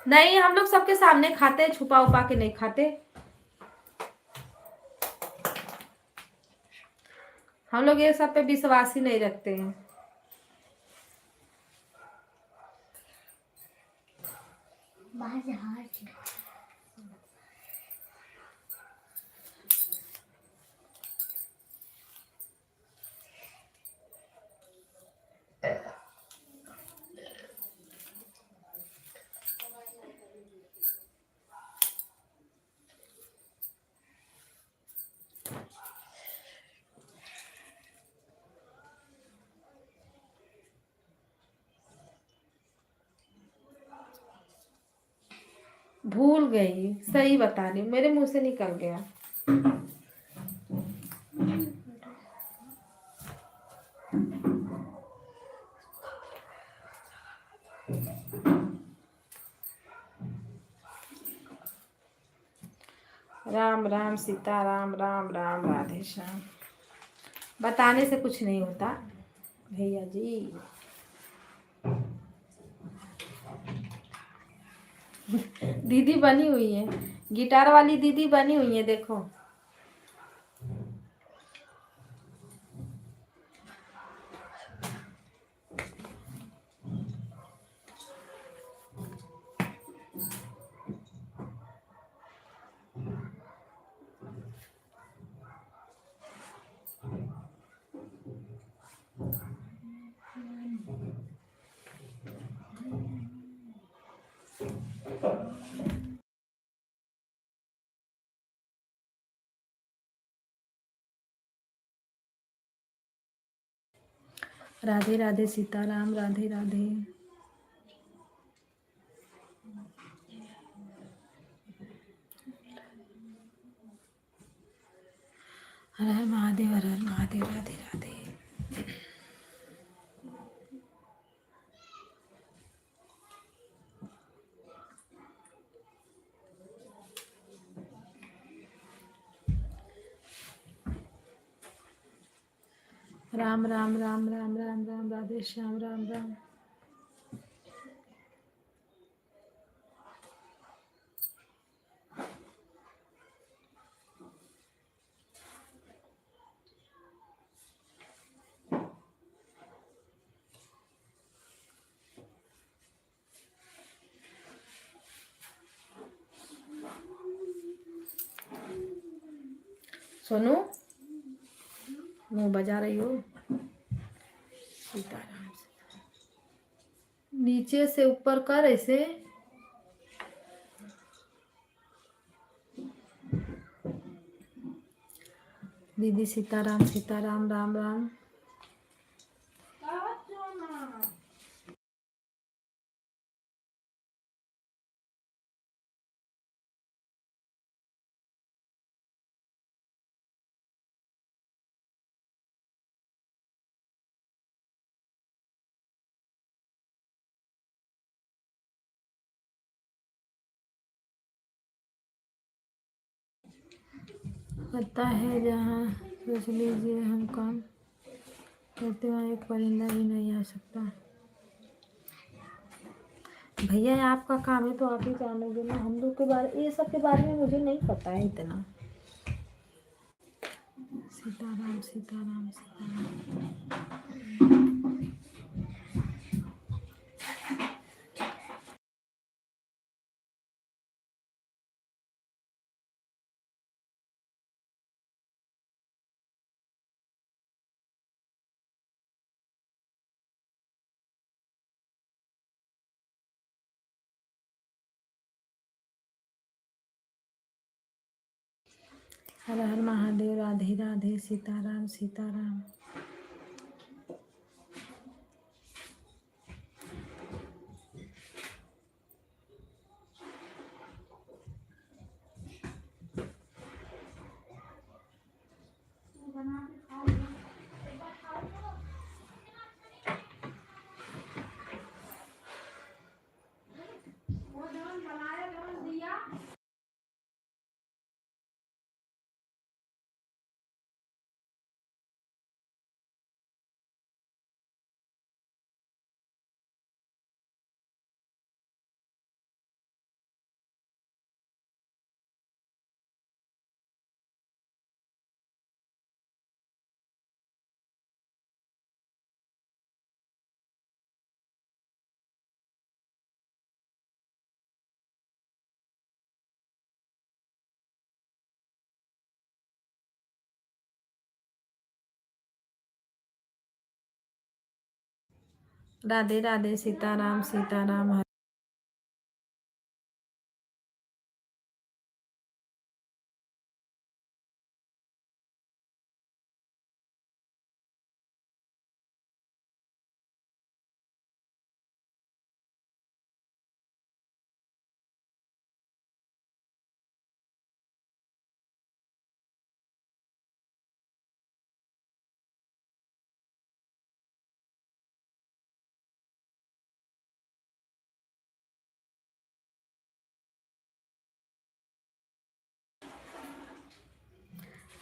नहीं हम लोग सबके सामने खाते हैं, छुपा उपा के नहीं खाते। हम लोग ये सब पे विश्वास ही नहीं रखते हैं। भूल गई, सही बता रही हूँ, मेरे मुंह से निकल गया। राम राम सीता राम राम राम राधे श्याम। बताने से कुछ नहीं होता भैया जी। दीदी बनी हुई है, गिटार वाली दीदी बनी हुई है, देखो। राधे राधे सीताराम, राधे राधे। हर हर महादेव, हर हर महादेव, राधे राधे। राम राम राम राम राम राम राधे श्याम, राम राम। सोनू, मुंह बजा रही हो? सीताराम से नीचे से ऊपर कर ऐसे। दीदी सीताराम सीताराम, राम राम। पता है जहाँ सोच लीजिए हम काम करते वहाँ एक परिंदा भी नहीं आ सकता। भैया आपका काम है तो आप ही जानोगे ना, हम लोग के बारे, ये सब के बारे में मुझे नहीं पता है इतना। सीताराम सीताराम सीताराम। हर हर महादेव, राधे राधे, सीताराम सीताराम। राधे राधे, सीताराम सीताराम।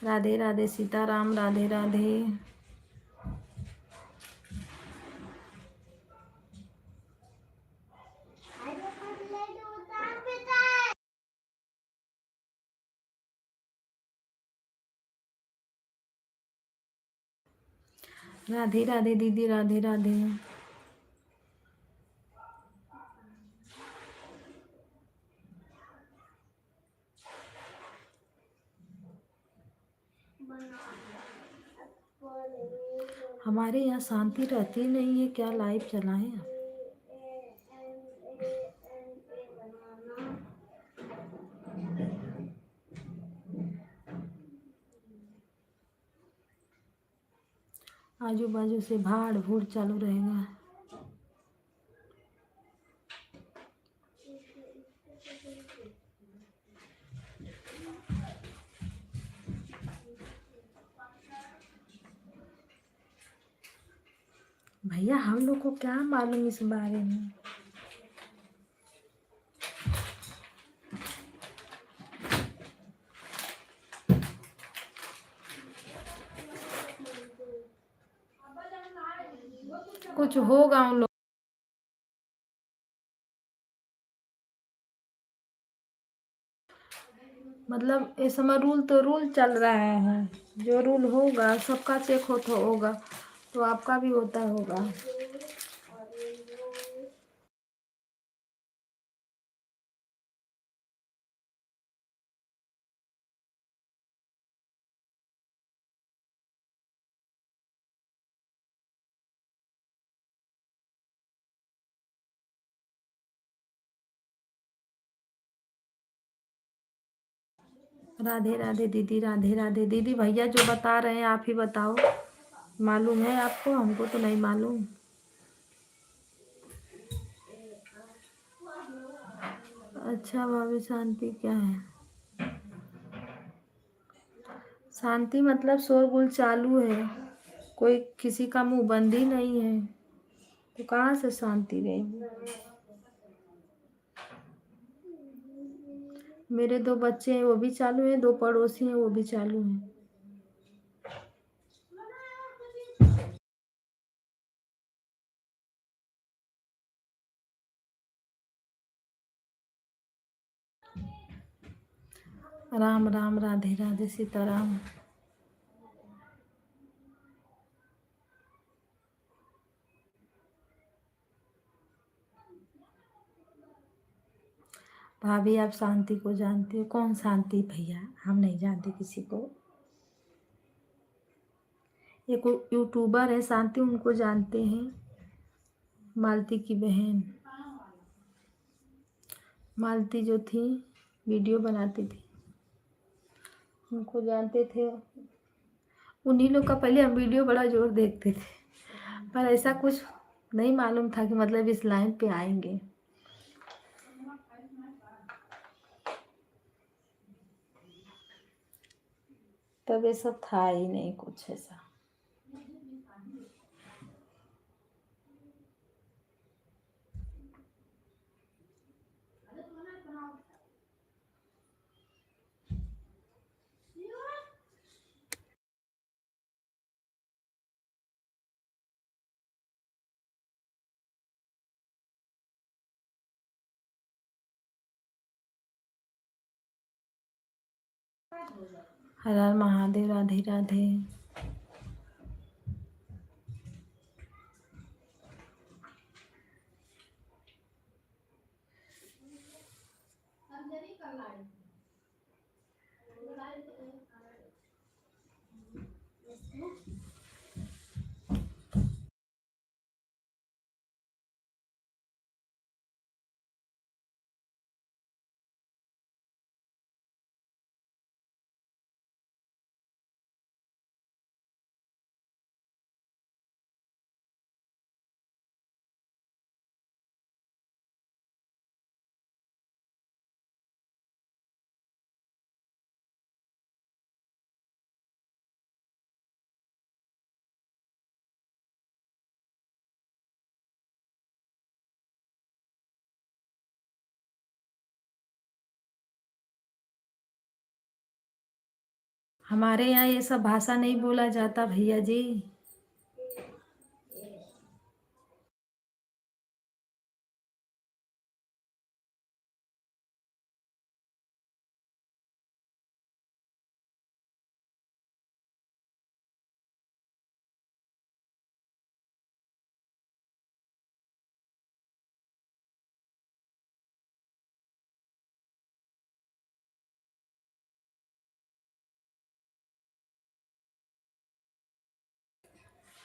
राधे राधे सीताराम, राधे राधे। राधे राधे दीदी, राधे राधे। हमारे यहाँ शांति रहती नहीं है, क्या लाइव चलाएं? आजू बाजू से भाड़ भूड़ चालू रहेगा। भैया हम लोग को क्या मालूम इस बारे में। कुछ होगा उन लोग, मतलब इस समय रूल तो रूल चल रहा है, जो रूल होगा सबका चेक होगा, तो आपका भी होता होगा। राधे राधे दीदी, राधे राधे दीदी। भैया जो बता रहे हैं आप ही बताओ, मालूम है आपको? हमको तो नहीं मालूम। अच्छा भाभी, शांति क्या है? शांति मतलब शोरगुल चालू है, कोई किसी का मुंह बंद ही नहीं है, तो कहाँ से शांति रहेगी? मेरे 2 बच्चे हैं वो भी चालू हैं, 2 पड़ोसी हैं वो भी चालू हैं। राम राम, राधे राधे सीताराम। भाभी आप शांति को जानती हो? कौन शांति भैया, हम नहीं जानते किसी को। एक यूट्यूबर है शांति, उनको जानते हैं, मालती की बहन। मालती जो थी वीडियो बनाती थी, उनको जानते थे। उन्हीं लोग का पहले हम वीडियो बड़ा जोर देखते थे, पर ऐसा कुछ नहीं मालूम था कि मतलब इस लाइन पे आएंगे। तब ये सब था ही नहीं कुछ ऐसा। हर हर महादेव, राधे राधे। हमारे यहाँ ये सब भाषा नहीं बोला जाता भैया जी।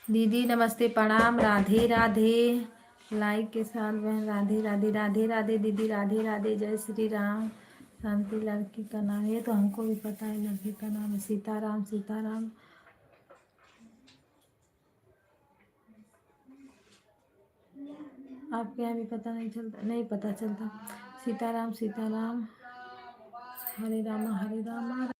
दीदी नमस्ते प्रणाम, राधे राधे। लाइक के साथ बहन, राधे राधे राधे राधे दीदी, राधे राधे, जय श्री राम। शांति लड़की का नाम, ये तो हमको भी पता है, लड़की का नाम है सीताराम। सीताराम आपके यहाँ भी पता नहीं चलता? नहीं पता चलता। सीताराम सीताराम, हरे रामा हरे रामा।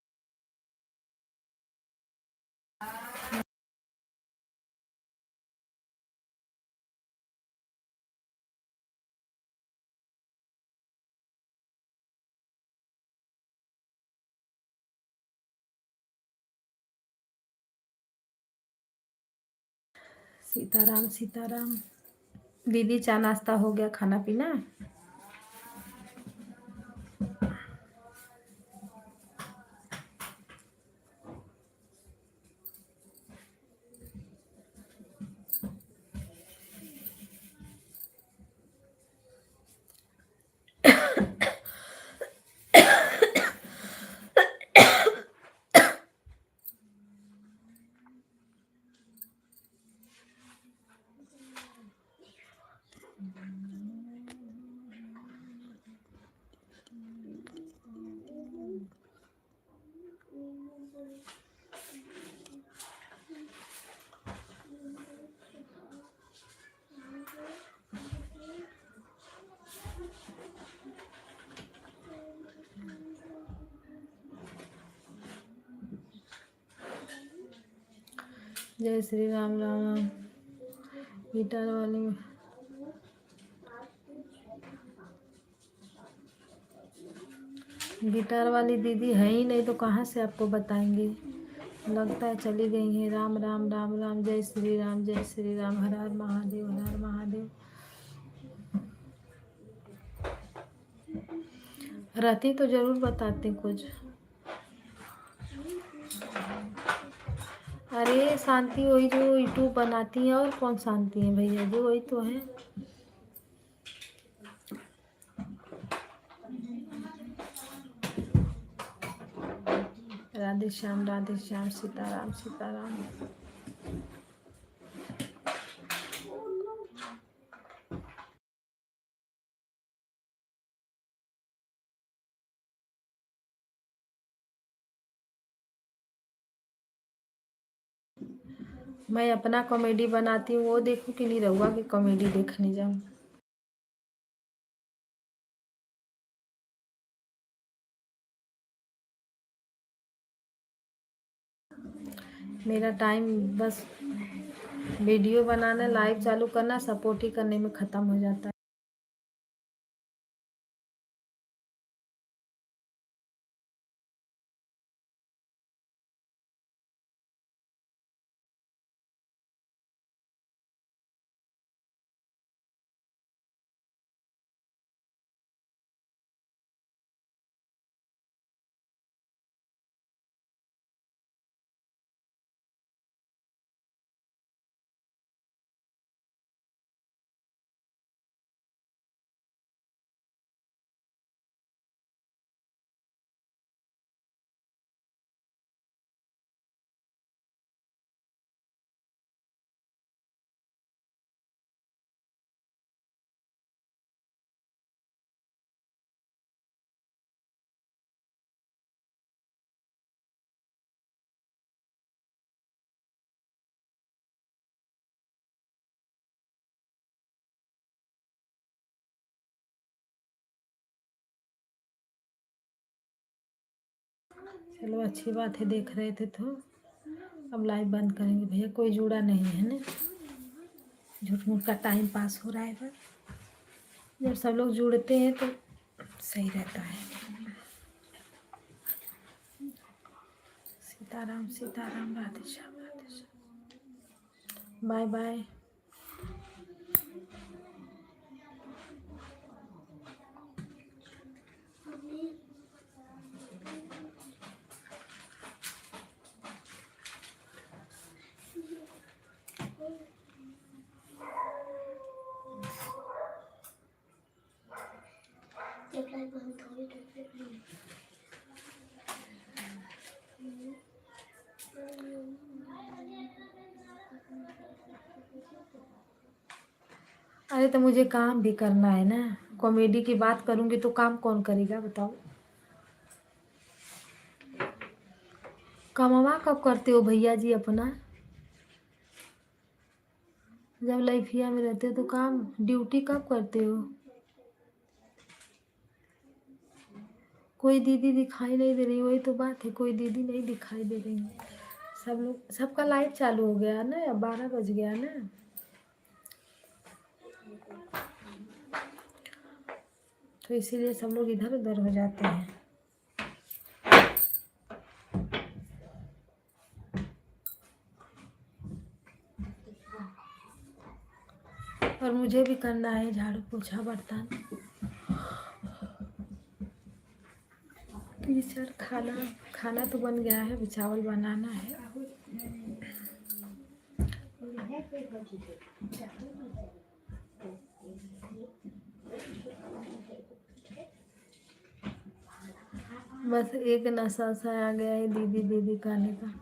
सीताराम सीताराम। दीदी चाय नाश्ता हो गया, खाना पीना? जय श्री राम राम राम। गिटार वाली दीदी है ही नहीं तो कहाँ से आपको बताएंगे। लगता है चली गई हैं। राम राम राम राम, जय श्री राम जय श्री राम, हर हर महादेव हर हर महादेव। रहती तो जरूर बताते कुछ। अरे शांति वही जो यूट्यूब बनाती है, और कौन शांति है भैया जी, वही तो है। राधे श्याम सीताराम सीताराम। मैं अपना कॉमेडी बनाती हूँ, वो देखूँ कि नहीं रहुआ की कॉमेडी देखने जाऊँ। मेरा टाइम बस वीडियो बनाना, लाइव चालू करना, सपोर्ट ही करने में ख़त्म हो जाता है। चलो अच्छी बात है, देख रहे थे तो। अब लाइव बंद करेंगे भैया, कोई जुड़ा नहीं है ना, झूठ मूठ का टाइम पास हो रहा है बस। जब सब लोग जुड़ते हैं तो सही रहता है। Sitaram Sitaram, Radhe Shyam Radhe Shyam, bye bye. जब लाइट बंद होगी तो फिर अरे तो मुझे काम भी करना है ना, कॉमेडी की बात करूंगी तो काम कौन करेगा बताओ। कमावा कब करते हो भैया जी अपना? जब लाइफिया में रहते हो तो काम ड्यूटी कब करते हो? कोई दीदी दिखाई नहीं दे रही, वही तो बात है, कोई दीदी नहीं दिखाई दे रही। सब लोग, सबका लाइट चालू हो गया ना, अब 12 बज गया ना, तो इसीलिए सब लोग इधर उधर हो जाते हैं। और मुझे भी करना है झाड़ू पोछा बर्तन किचन, खाना खाना तो बन गया है, चावल बनाना है। बस एक नशा सा आ गया है दीदी दीदी कहने का।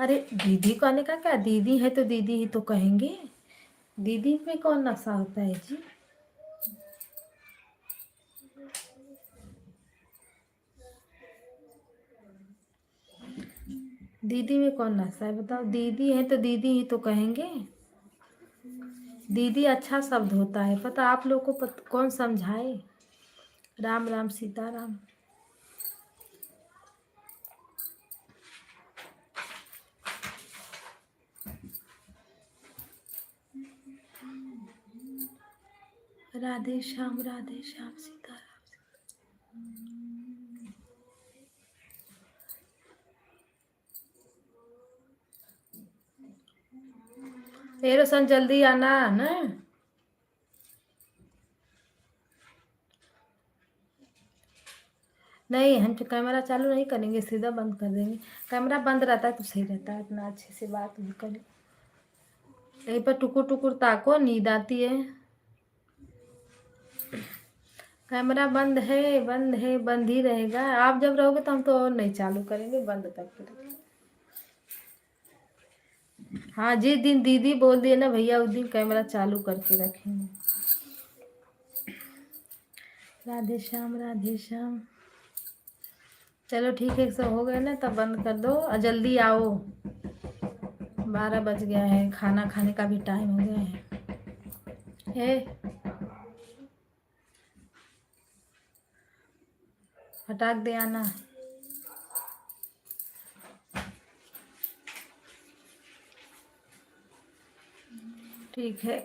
अरे दीदी कहने का क्या, दीदी है तो दीदी ही तो कहेंगे, दीदी में कौन नशा होता है जी। दीदी में कौन नशा है बताओ, दीदी है तो दीदी ही तो कहेंगे। दीदी अच्छा शब्द होता है, पता आप लोग को कौन समझाए। राम राम सीताराम। राधे श्याम सीताराम। ए रोशन जल्दी आना ना। नहीं हम तो कैमरा चालू नहीं करेंगे, सीधा बंद कर देंगे। कैमरा बंद रहता है तो सही रहता है, इतना अच्छे से बात भी करें। यहीं पर टुकुर टुकुर ताको, नींद आती है। कैमरा बंद है बंद है, बंद ही रहेगा। आप जब रहोगे तो हम तो और नहीं चालू करेंगे, बंद करके रखेंगे। हाँ जिस दिन दीदी बोल दिए ना भैया, उस दिन कैमरा चालू करके रखेंगे। राधे श्याम। चलो ठीक है, सब हो गए ना, तब बंद कर दो और जल्दी आओ, 12 बज गया है, खाना खाने का भी टाइम हो गया है। फटाक दे आना। ठीक है।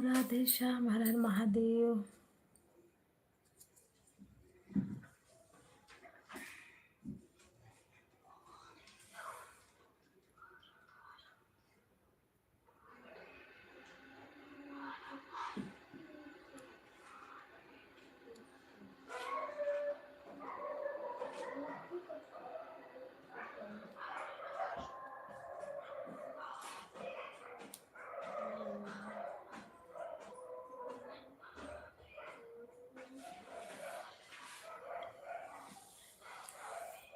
राधे श्याम हर हर महादेव।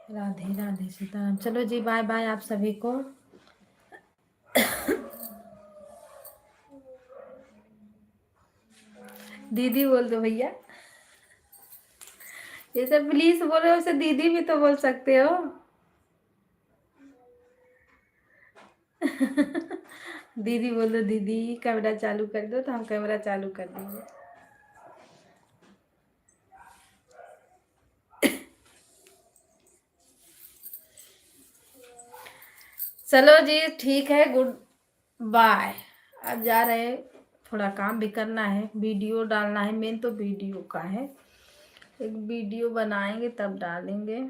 राधे सीताराम। चलो जी बाय बाय आप सभी को। दीदी बोल दो भैया, जैसे प्लीज बोलो वैसे दीदी भी तो बोल सकते हो। दीदी बोलो, दीदी कैमरा चालू कर दो तो हम कैमरा चालू कर देंगे। चलो जी ठीक है, गुड बाय। अब जा रहे हैं, थोड़ा काम भी करना है, वीडियो डालना है, मेन तो वीडियो का है। एक वीडियो बनाएंगे तब डालेंगे।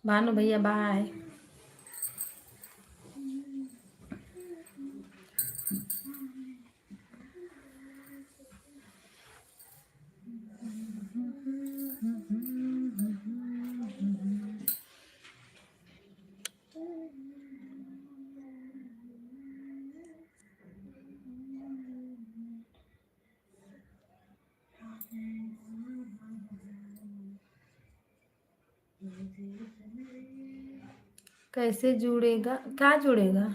भानु भैया बाय। कैसे जुड़ेगा, क्या जुड़ेगा?